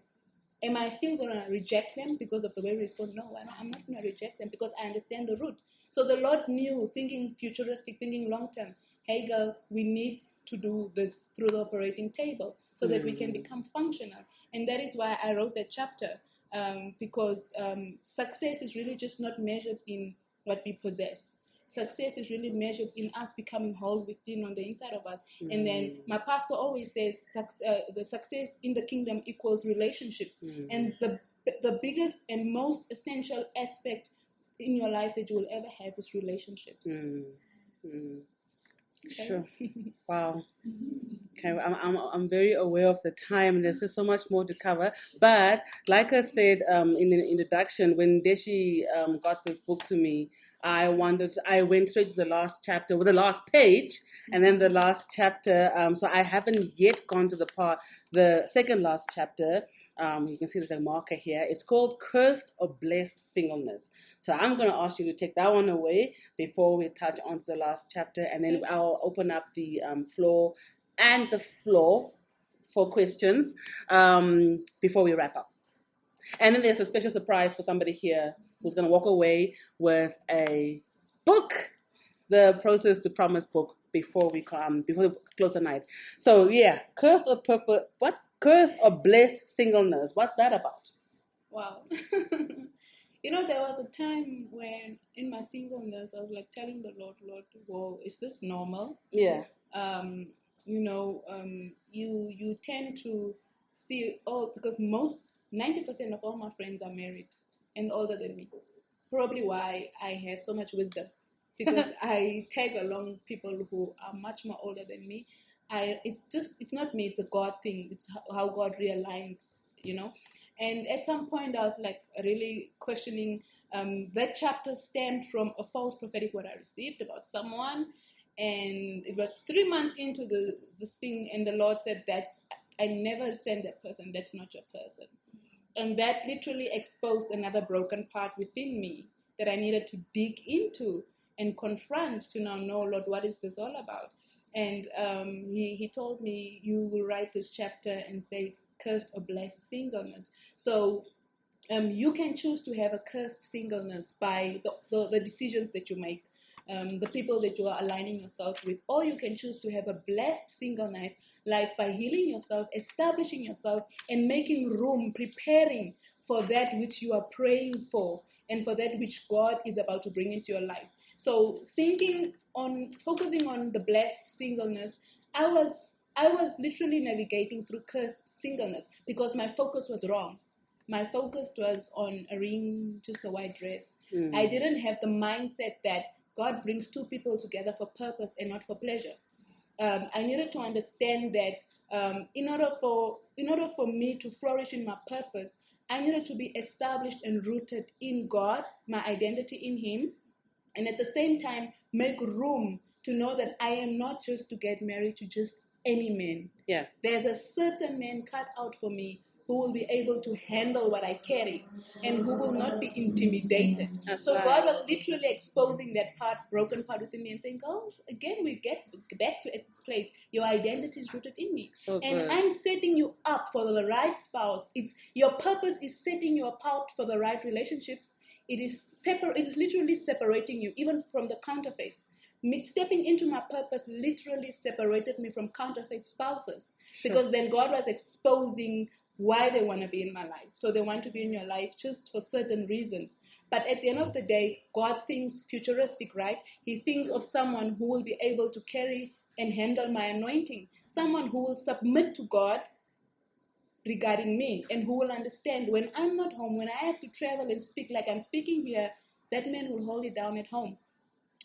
Am I still going to reject them because of the way we respond? No, I'm not going to reject them, because I understand the root. So the Lord knew, thinking futuristic, thinking long term, hey girl, we need to do this through the operating table so that we can become functional. And that is why I wrote that chapter, because success is really just not measured in what we possess. Success is really measured in us becoming whole within, on the inside of us. And then my pastor always says the success in the kingdom equals relationships. And the biggest and most essential aspect in your life that you will ever have is relationships. Okay. Sure. Wow. Okay, I'm very aware of the time. There's just so much more to cover. But like I said in the introduction, when Ndeshi got this book to me, I went straight to the last chapter, the last page, and then the last chapter. So I haven't yet gone to the second last chapter. You can see there's a marker here. It's called Cursed or Blessed Singleness. So I'm going to ask you to take that one away before we touch on to the last chapter, and then I'll open up the floor for questions before we wrap up. And then there's a special surprise for somebody here who's going to walk away with a book, the Process to Promise book, before we close the night. So yeah, Cursed or Blessed Singleness? What's that about? Wow. There was a time when in my singleness, I was like telling the Lord, whoa, is this normal? Yeah. You tend to see, because 90% of all my friends are married and older than me. Probably why I have so much wisdom, because I tag along people who are much more older than me. It's not me, it's a God thing. It's how God realigns, And at some point, I was like really questioning. That chapter stemmed from a false prophetic word I received about someone, and it was 3 months into this thing, and the Lord said, "That's I never send that person. That's not your person." And that literally exposed another broken part within me that I needed to dig into and confront to now know, Lord, what is this all about? And he told me, you will write this chapter and say, cursed or blessed singleness. So you can choose to have a cursed singleness by the decisions that you make, the people that you are aligning yourself with, or you can choose to have a blessed single life by healing yourself, establishing yourself, and making room, preparing for that which you are praying for and for that which God is about to bring into your life. So focusing on the blessed singleness, I was literally navigating through cursed singleness because my focus was wrong. My focus was on a ring, just a white dress. I didn't have the mindset that God brings two people together for purpose and not for pleasure. I needed to understand that in order for me to flourish in my purpose, I needed to be established and rooted in God, my identity in Him, and at the same time make room to know that I am not just to get married to just any man. Yeah. There's a certain man cut out for me who will be able to handle what I carry and who will not be intimidated. That's So right. God was literally exposing that broken part within me and saying, "Oh, again, we get back to its place. Your identity is rooted in me. So And good. I'm setting you up for the right spouse. Your purpose is setting you apart for the right relationships. It is literally separating you even from the counterfeits. Stepping into my purpose literally separated me from counterfeit spouses because then God was exposing why they want to be in my life. So they want to be in your life just for certain reasons. But at the end of the day, God thinks futuristic, right? He thinks of someone who will be able to carry and handle my anointing, someone who will submit to God regarding me and who will understand when I'm not home, when I have to travel and speak like I'm speaking here, that man will hold it down at home.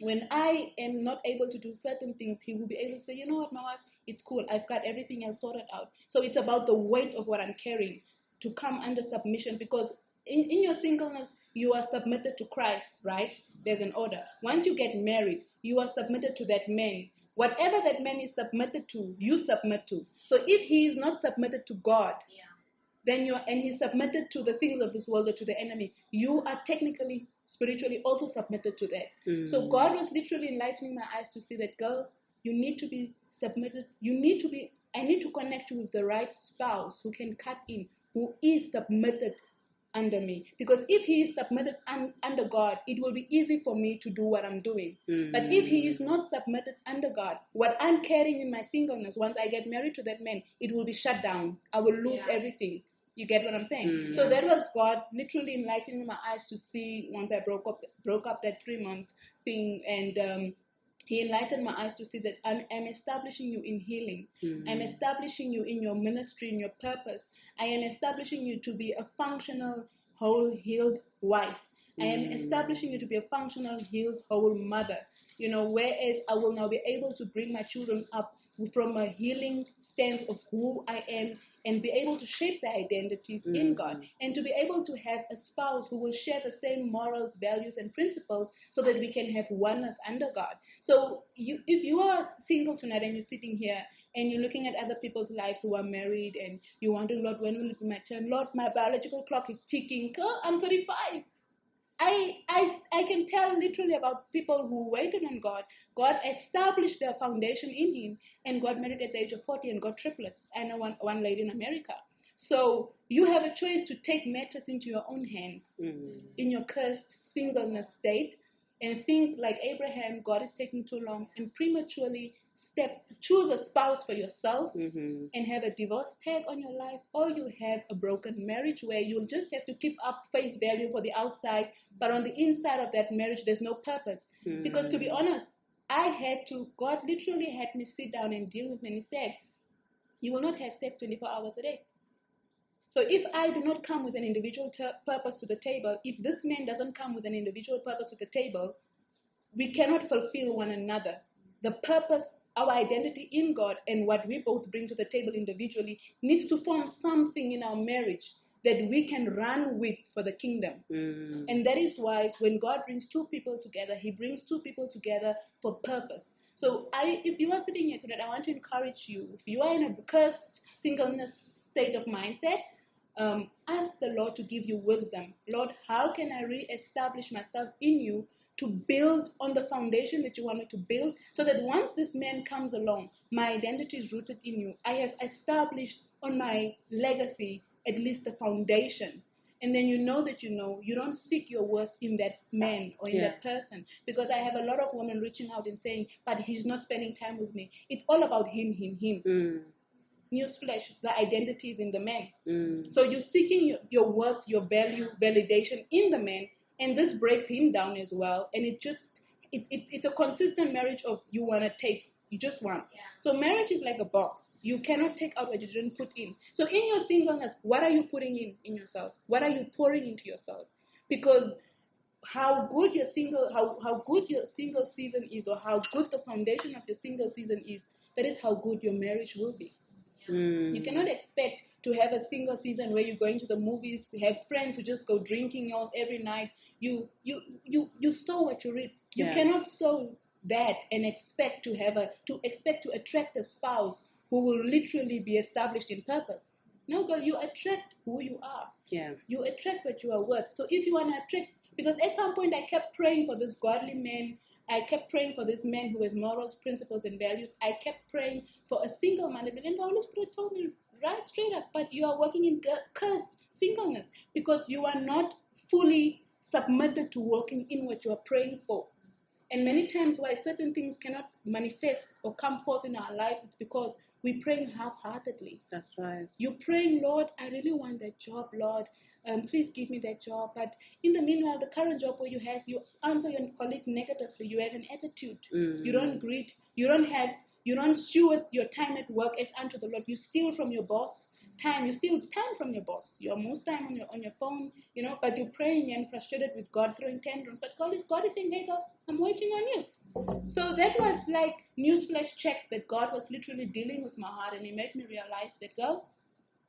When I am not able to do certain things, he will be able to say, you know what, my wife, it's cool. I've got everything else sorted out. So it's about the weight of what I'm carrying to come under submission because in your singleness, you are submitted to Christ, right? There's an order. Once you get married, you are submitted to that man. Whatever that man is submitted to, you submit to. So if he is not submitted to God, then he's submitted to the things of this world or to the enemy, you are technically spiritually also submitted to that. So God was literally enlightening my eyes to see that, girl, you need to be submitted. I need to connect you with the right spouse who can cut in, who is submitted under me. Because if he is submitted under God, it will be easy for me to do what I'm doing. But if he is not submitted under God, what I'm carrying in my singleness, once I get married to that man, it will be shut down. I will lose everything. You get what I'm saying? So that was God literally enlightening my eyes to see once I broke up that 3-month thing, and he enlightened my eyes to see that I'm establishing you in healing. I'm establishing you in your ministry, in your purpose. I am establishing you to be a functional, whole, healed wife. I am establishing you to be a functional, healed, whole mother. Whereas I will now be able to bring my children up from a healing stance of who I am and be able to shape their identities in God and to be able to have a spouse who will share the same morals, values, and principles so that we can have oneness under God. So if you are single tonight and you're sitting here and you're looking at other people's lives who are married and you're wondering, Lord, when will it be my turn? Lord, my biological clock is ticking. Girl, I'm 35. I can tell literally about people who waited on God. God established their foundation in Him and got married at the age of 40 and got triplets. I know one lady in America. So you have a choice to take matters into your own hands in your cursed singleness state and think like Abraham, God is taking too long, and prematurely choose a spouse for yourself and have a divorce tag on your life, or you have a broken marriage where you'll just have to keep up face value for the outside, but on the inside of that marriage there's no purpose. Because to be honest, God literally had me sit down and deal with me, and He said, you will not have sex 24 hours a day. So if I do not come with an individual purpose to the table, if this man doesn't come with an individual purpose to the table, we cannot fulfill one another. The purpose, our identity in God, and what we both bring to the table individually needs to form something in our marriage that we can run with for the kingdom. And that is why when God brings two people together, he brings two people together for purpose. So if you are sitting here today, I want to encourage you. If you are in a cursed singleness state of mindset, ask the Lord to give you wisdom. Lord, how can I re-establish myself in you to build on the foundation that you want me to build, so that once this man comes along, my identity is rooted in you. I have established on my legacy at least the foundation. And then you know that you don't seek your worth in that man or in that person. Because I have a lot of women reaching out and saying, but he's not spending time with me. It's all about him. Newsflash, the identity is in the man. So you're seeking your worth, your value, validation in the man, and this breaks him down as well. And it's a consistent marriage of you want to take, you just want. So marriage is like a box. You cannot take out what you didn't put in. So in your singleness, what are you putting in yourself? What are you pouring into yourself? Because how good your single season is, or how good the foundation of your single season is, that is how good your marriage will be. You cannot expect to have a single season where you're going to the movies, to have friends who just go drinking all every night. You sow what you reap. You cannot sow that and expect to attract a spouse who will literally be established in purpose. No, girl, you attract who you are. You attract what you are worth. So if you want to attract, because at some point I kept praying for this godly man. I kept praying for this man who has morals, principles, and values. I kept praying for a single man. And the Holy Spirit told me right straight up, but you are working in cursed singleness because you are not fully submitted to working in what you are praying for. And many times why certain things cannot manifest or come forth in our lives, it's because we're praying half-heartedly. That's right. You're praying, Lord, I really want that job, Lord. Please give me that job. But in the meanwhile, the current job where you have, you answer your colleagues negatively. You have an attitude. You don't greet. You don't steward your time at work as unto the Lord. You steal from your boss time. You steal time from your boss. You are most time on your phone, but you're praying and frustrated with God, throwing tantrums. But God is saying, hey, God, I'm waiting on you. So that was like newsflash check that God was literally dealing with my heart, and he made me realize that, girl,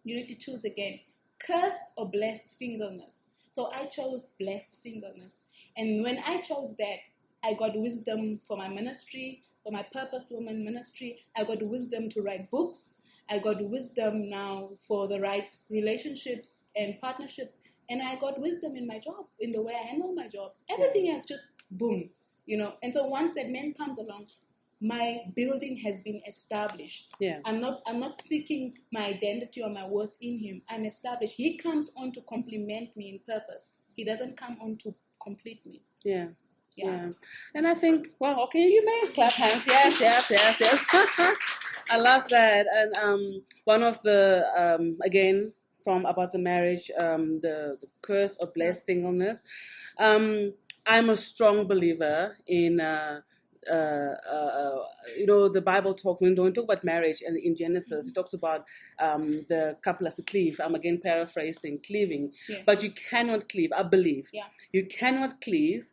you need to choose again. Cursed or blessed singleness. So I chose blessed singleness. And when I chose that, I got wisdom for my ministry, for my Purpose Woman ministry. I got wisdom to write books. I got wisdom now for the right relationships and partnerships. And I got wisdom in my job, in the way I handle my job. Everything else just boom, And so once that man comes along, my building has been established. I'm not seeking my identity or my worth in him. I'm established. He comes on to complement me in purpose. He doesn't come on to complete me. Yeah. And I think, wow, okay, you may clap hands. Yes. I love that. And one of the, again, from about the marriage, the curse or blessed singleness, I'm a strong believer in the Bible talks, when we talk about marriage and in Genesis, it talks about the couple has to cleave. I'm again paraphrasing, cleaving. But you cannot cleave, I believe. You cannot cleave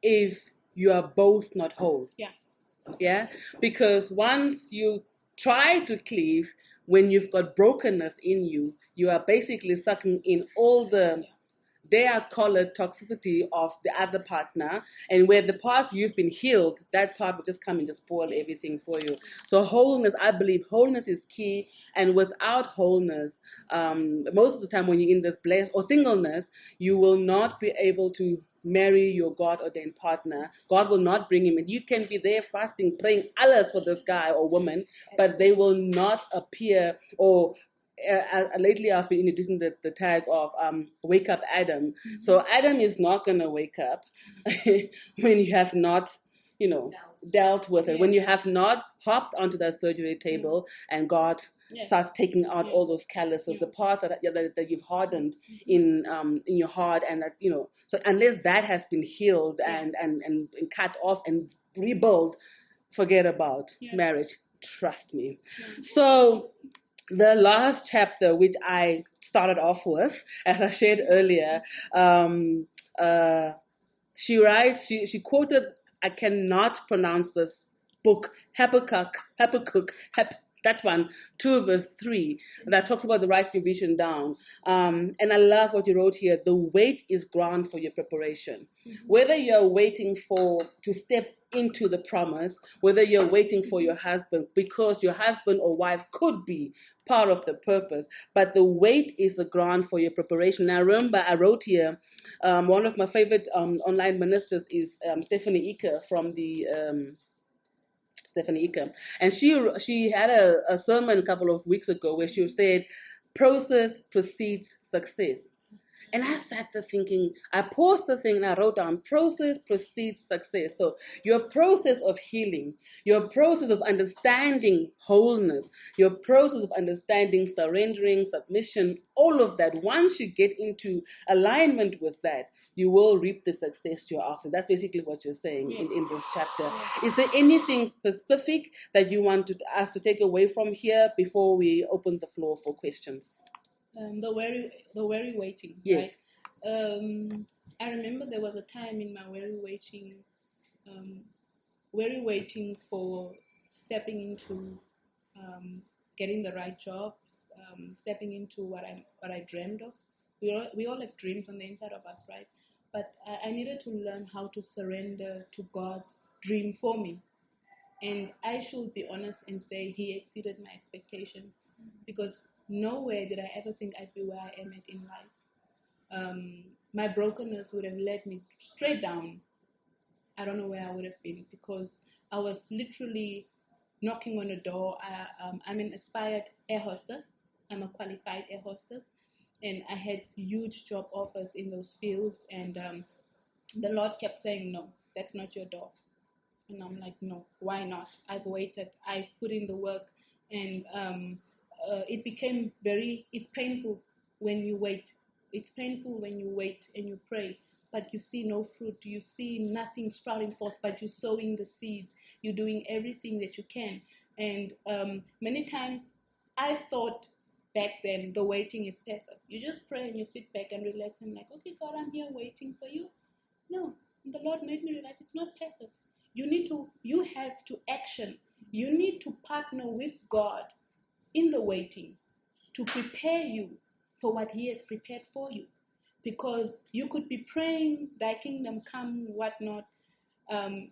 if you are both not whole. Because once you try to cleave, when you've got brokenness in you, you are basically sucking in all the they are called toxicity of the other partner, and where the part you've been healed, that part will just come and just spoil everything for you. So wholeness, I believe wholeness is key, and without wholeness, most of the time when you're in this blessed or singleness, you will not be able to marry your God-ordained partner. God will not bring him in. You can be there fasting, praying Allah for this guy or woman, but they will not appear. Or lately I've been introducing the tag of wake up Adam. So Adam is not going to wake up when you have not, dealt with it. When you have not hopped onto that surgery table and God starts taking out all those calluses, the parts that you've hardened in your heart, and that, so unless that has been healed and cut off and rebuilt, forget about marriage. Trust me. So the last chapter, which I started off with, as I shared earlier, she writes, she quoted, I cannot pronounce this book, Habakkuk, That one, 2 verse 3, that talks about the right division down. And I love what you wrote here. The wait is ground for your preparation. Whether you're waiting to step into the promise, whether you're waiting for your husband, because your husband or wife could be part of the purpose, but the wait is the ground for your preparation. Now, remember, I wrote here, one of my favorite online ministers is Stephanie Ike from the Stephanie Ike. And she had a sermon a couple of weeks ago where she said, process precedes success. And I sat there thinking, I paused the thing and I wrote down, process precedes success. So your process of healing, your process of understanding wholeness, your process of understanding surrendering, submission, all of that, once you get into alignment with that, you will reap the success you're after. That's basically what you're saying in this chapter. Is there anything specific that you want us to take away from here before we open the floor for questions? The weary waiting, yes. Right? I remember there was a time in my weary waiting for stepping into getting the right jobs, stepping into what I dreamed of. We all have dreams on the inside of us, right? But I needed to learn how to surrender to God's dream for me. And I should be honest and say He exceeded my expectations, because nowhere did I ever think I'd be where I am at in life. My brokenness would have led me straight down. I don't know where I would have been, because I was literally knocking on a door. I'm an aspired air hostess. I'm a qualified air hostess. And I had huge job offers in those fields. And the Lord kept saying, no, that's not your door. And I'm like, no, why not? I've waited. I've put in the work. And it became it's painful when you wait. It's painful when you wait and you pray, but you see no fruit. You see nothing sprouting forth, but you're sowing the seeds. You're doing everything that you can. And many times I thought back then the waiting is passive. You just pray and you sit back and relax and like, okay, God, I'm here waiting for you. No, the Lord made me realize it's not passive. You have to action. You need to partner with God in the waiting to prepare you for what He has prepared for you. Because you could be praying, thy kingdom come, whatnot, and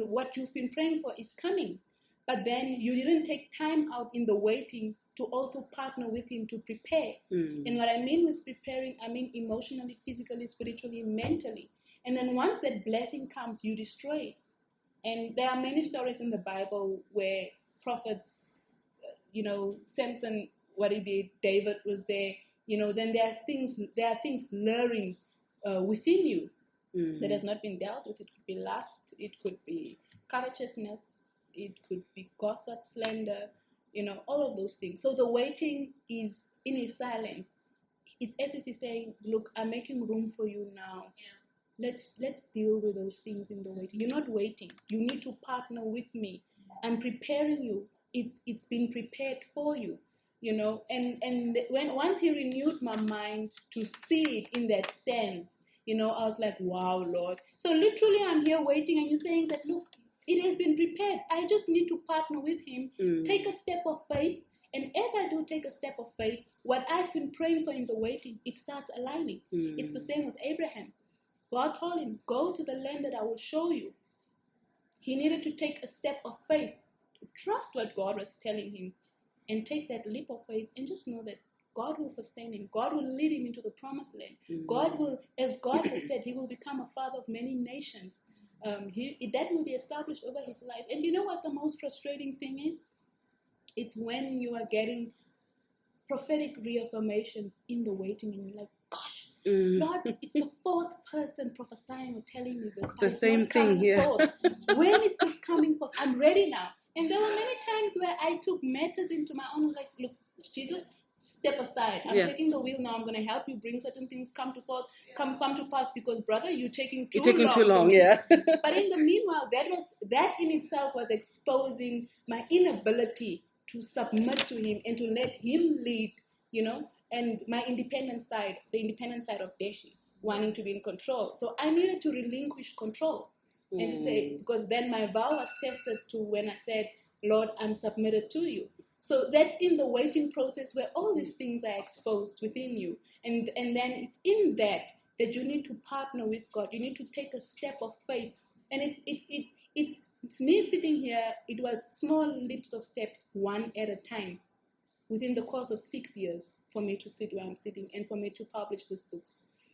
what you've been praying for is coming. But then you didn't take time out in the waiting to also partner with Him to prepare. And what I mean with preparing, I mean emotionally, physically, spiritually, mentally. And then once that blessing comes, you destroy it. And there are many stories in the Bible where prophets, Samson, what he did, David was there. Then there are things luring within you that has not been dealt with. It could be lust, it could be covetousness, it could be gossip, slander, all of those things. So the waiting is in His silence. It's as if He's saying, look, I'm making room for you now. Yeah. Let's deal with those things in the waiting. You're not waiting. You need to partner with me. I'm preparing you. It's been prepared for you, And once He renewed my mind to see it in that sense, I was like, wow, Lord. So literally, I'm here waiting, and you're saying that, look, it has been prepared. I just need to partner with Him, take a step of faith, and as I do take a step of faith, what I've been praying for in the waiting, it starts aligning. It's the same with Abraham. God told him, go to the land that I will show you. He needed to take a step of faith, to trust what God was telling him, and take that leap of faith and just know that God will sustain him. God will lead him into the promised land. God will, as God has said, He will become a father of many nations. That will be established over his life. And you know what the most frustrating thing is? It's when you are getting prophetic reaffirmations in the waiting and you're like, gosh, Lord, it's the fourth person prophesying or telling me this. The same thing here. When is this coming forth? I'm ready now. And there were many times where I took matters into my own, like, look, Jesus, step aside. I'm taking the wheel now. I'm going to help you bring certain things come to pass, because, brother, you're taking too long. Yeah. But in the meanwhile, that in itself was exposing my inability to submit to Him and to let Him lead, and my independent side, the independent side of Ndeshi, wanting to be in control. So I needed to relinquish control and to say, because then my vow was tested to when I said, Lord, I'm submitted to you. So that's in the waiting process where all these things are exposed within you. And then it's in that you need to partner with God. You need to take a step of faith. And it's me sitting here, it was small leaps of steps, one at a time, within the course of 6 years for me to sit where I'm sitting and for me to publish these books.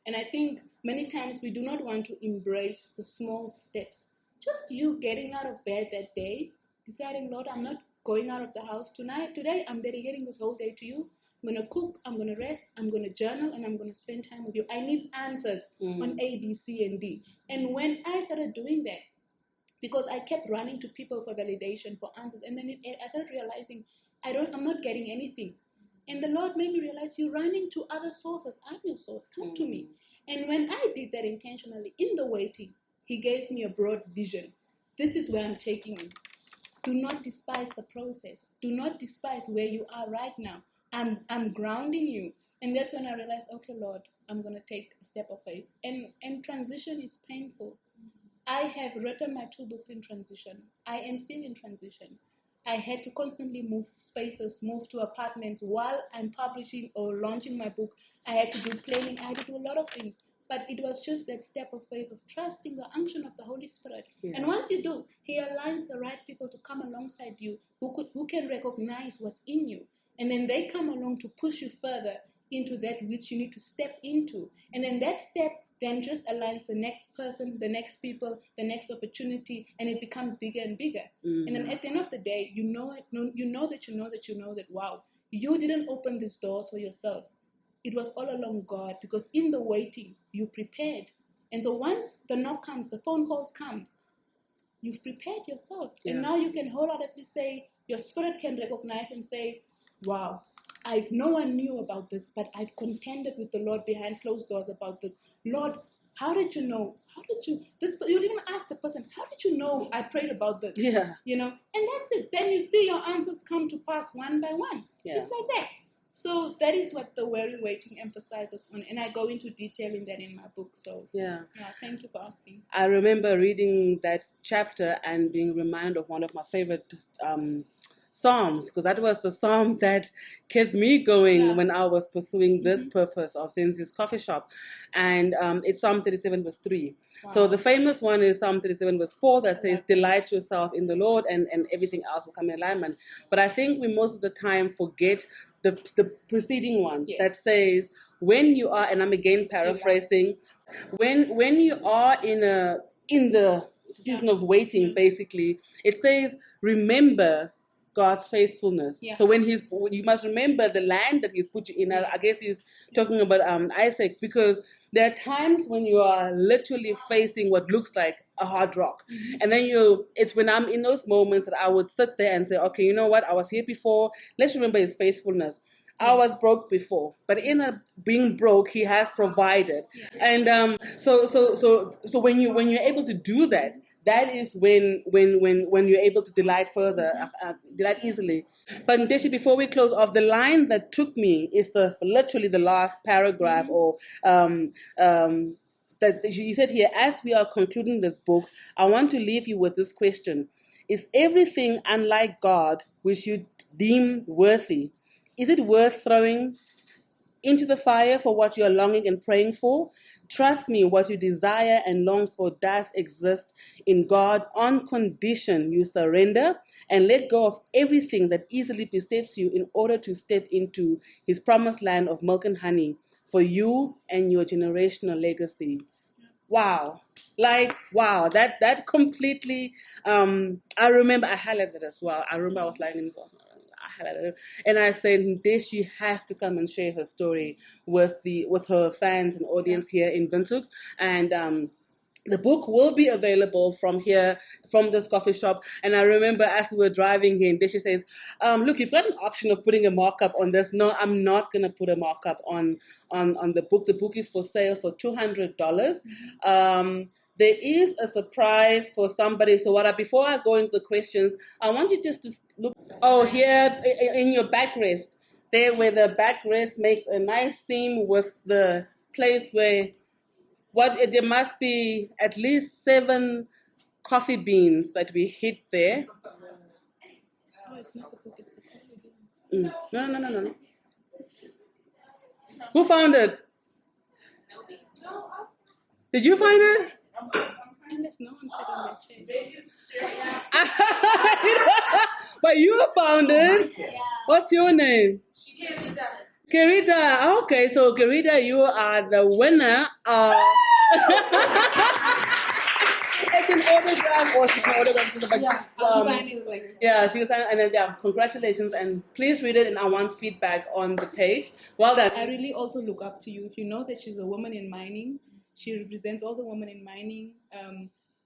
And I think many times we do not want to embrace the small steps. Just you getting out of bed that day, deciding, Lord, I'm not going out of the house tonight. Today, I'm dedicating this whole day to you. I'm going to cook, I'm going to rest, I'm going to journal, and I'm going to spend time with you. I need answers on A, B, C, and D. And when I started doing that, because I kept running to people for validation, for answers, and then I started realizing I'm not getting anything. And the Lord made me realize you're running to other sources. I'm your source. Come to me. And when I did that intentionally in the waiting, He gave me a broad vision. This is where I'm taking you. Do not despise the process. Do not despise where you are right now. I'm grounding you. And that's when I realized, okay, Lord, I'm going to take a step of faith. And transition is painful. I have written my 2 books in transition. I am still in transition. I had to constantly move spaces, move to apartments while I'm publishing or launching my book. I had to do planning. I had to do a lot of things. But it was just that step of faith of trusting the unction of the Holy Spirit. Yeah. And once you do, He aligns the right people to come alongside you who can recognize what's in you. And then they come along to push you further into that which you need to step into. And then that step then just aligns the next person, the next people, the next opportunity, and it becomes bigger and bigger. And then at the end of the day, you know that, wow, you didn't open these doors for yourself. It was all along God, because in the waiting, you prepared. And so once the knock comes, the phone call comes, you've prepared yourself. Yeah. And now you can wholeheartedly say, your spirit can recognize and say, wow, no one knew about this, but I've contended with the Lord behind closed doors about this. Lord, how did you know? You even ask the person, how did you know I prayed about this? Yeah. And that's it. Then you see your answers come to pass one by one. Yeah. Just like that. So that is what the weary waiting emphasizes on, and I go into detail in that in my book. So yeah, thank you for asking. I remember reading that chapter and being reminded of one of my favorite Psalms, because that was the Psalm that kept me going when I was pursuing this purpose of Zenzi's coffee shop. And it's Psalm 37 verse 3. Wow. So the famous one is Psalm 37 verse 4 that says, delight yourself in the Lord and everything else will come in alignment. But I think we most of the time forget the preceding one that says, when you are, and I'm again paraphrasing, when you are in the season of waiting, basically, it says, remember God's faithfulness. Yeah. So you must remember the land that He's put you in. I guess He's talking about Isaac, because there are times when you are literally facing what looks like a hard rock. And then it's when I'm in those moments that I would sit there and say, okay, you know what? I was here before. Let's remember His faithfulness. I was broke before, but in being broke, He has provided. And so when you're able to do that, that is when you're able to delight further, delight easily. But Ndeshi, before we close off, the line that took me is literally the last paragraph, or that you said here, as we are concluding this book, I want to leave you with this question: is everything unlike God which you deem worthy? Is it worth throwing into the fire for what you are longing and praying for? Trust me, what you desire and long for does exist in God, on condition you surrender and let go of everything that easily besets you in order to step into His promised land of milk and honey for you and your generational legacy. Wow. Wow. That completely, I remember I highlighted it as well. I remember I was lying in the bed. And I said, Ndeshi has to come and share her story with her fans and audience here in Windhoek. And the book will be available from this coffee shop. And I remember as we were driving here, Ndeshi says, look, you've got an option of putting a markup on this. No, I'm not going to put a markup on the book. The book is for sale for $200. There is a surprise for somebody. So before I go into the questions, I want you just to look. Oh, here in your backrest, there where the backrest makes a nice seam with the place where there must be at least 7 coffee beans that we hit there. Oh, it's not the book, it's the title. No, no, no, no, no. Who found it? Did you find it? Unless no one said on the chair. But you found it. What's your name? Kerita. Okay, so Kerita, you are the winner of. It's an autograph or it's an autograph. Yeah, she was saying, and then yeah, congratulations, and please read it, and I want feedback on the page. Well done. I really also look up to you. If you know that she's a woman in mining, she represents all the women in mining.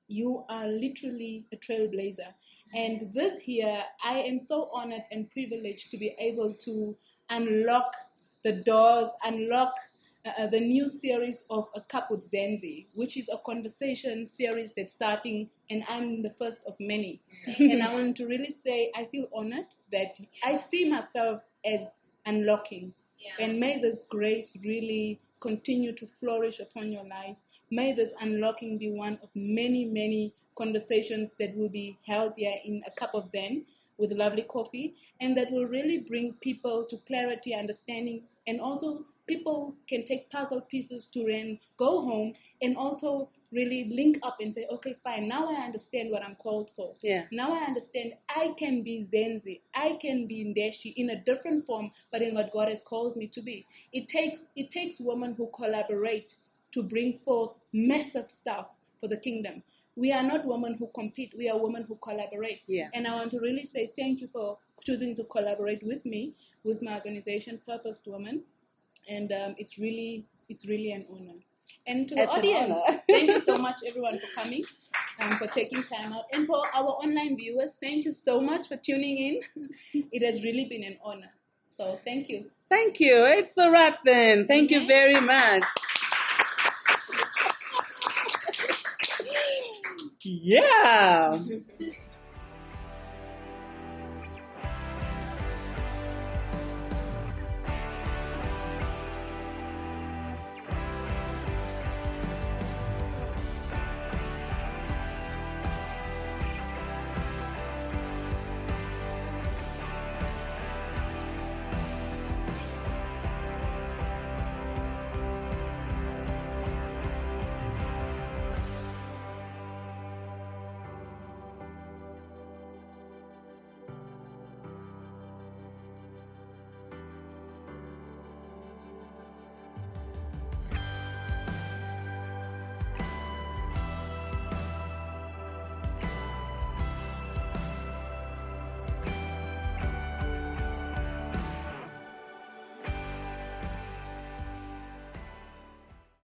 You are literally a trailblazer. And this here, I am so honored and privileged to be able to unlock the doors, unlock the new series of A Cup with Zenzi, which is a conversation series that's starting, and I'm the first of many. And I want to really say I feel honored that I see myself as unlocking. And may this grace really continue to flourish upon your life. May this unlocking be one of many, many conversations that will be held here in A Cup of Zen with lovely coffee, and that will really bring people to clarity, understanding, and also people can take puzzle pieces to then go home and also really link up and say, okay, fine, now I understand what I'm called for. Yeah. Now I understand I can be Zenzi, I can be Ndeshi in a different form, but in what God has called me to be. It takes women who collaborate to bring forth massive stuff for the kingdom. We are not women who compete. We are women who collaborate. Yeah. And I want to really say thank you for choosing to collaborate with me, with my organization, Purposed Women. And it's really an honor. And to the audience, thank you so much, everyone, for coming, for taking time out. And for our online viewers, thank you so much for tuning in. It has really been an honor. So thank you. Thank you. It's a wrap then. Thank you very much. Yeah.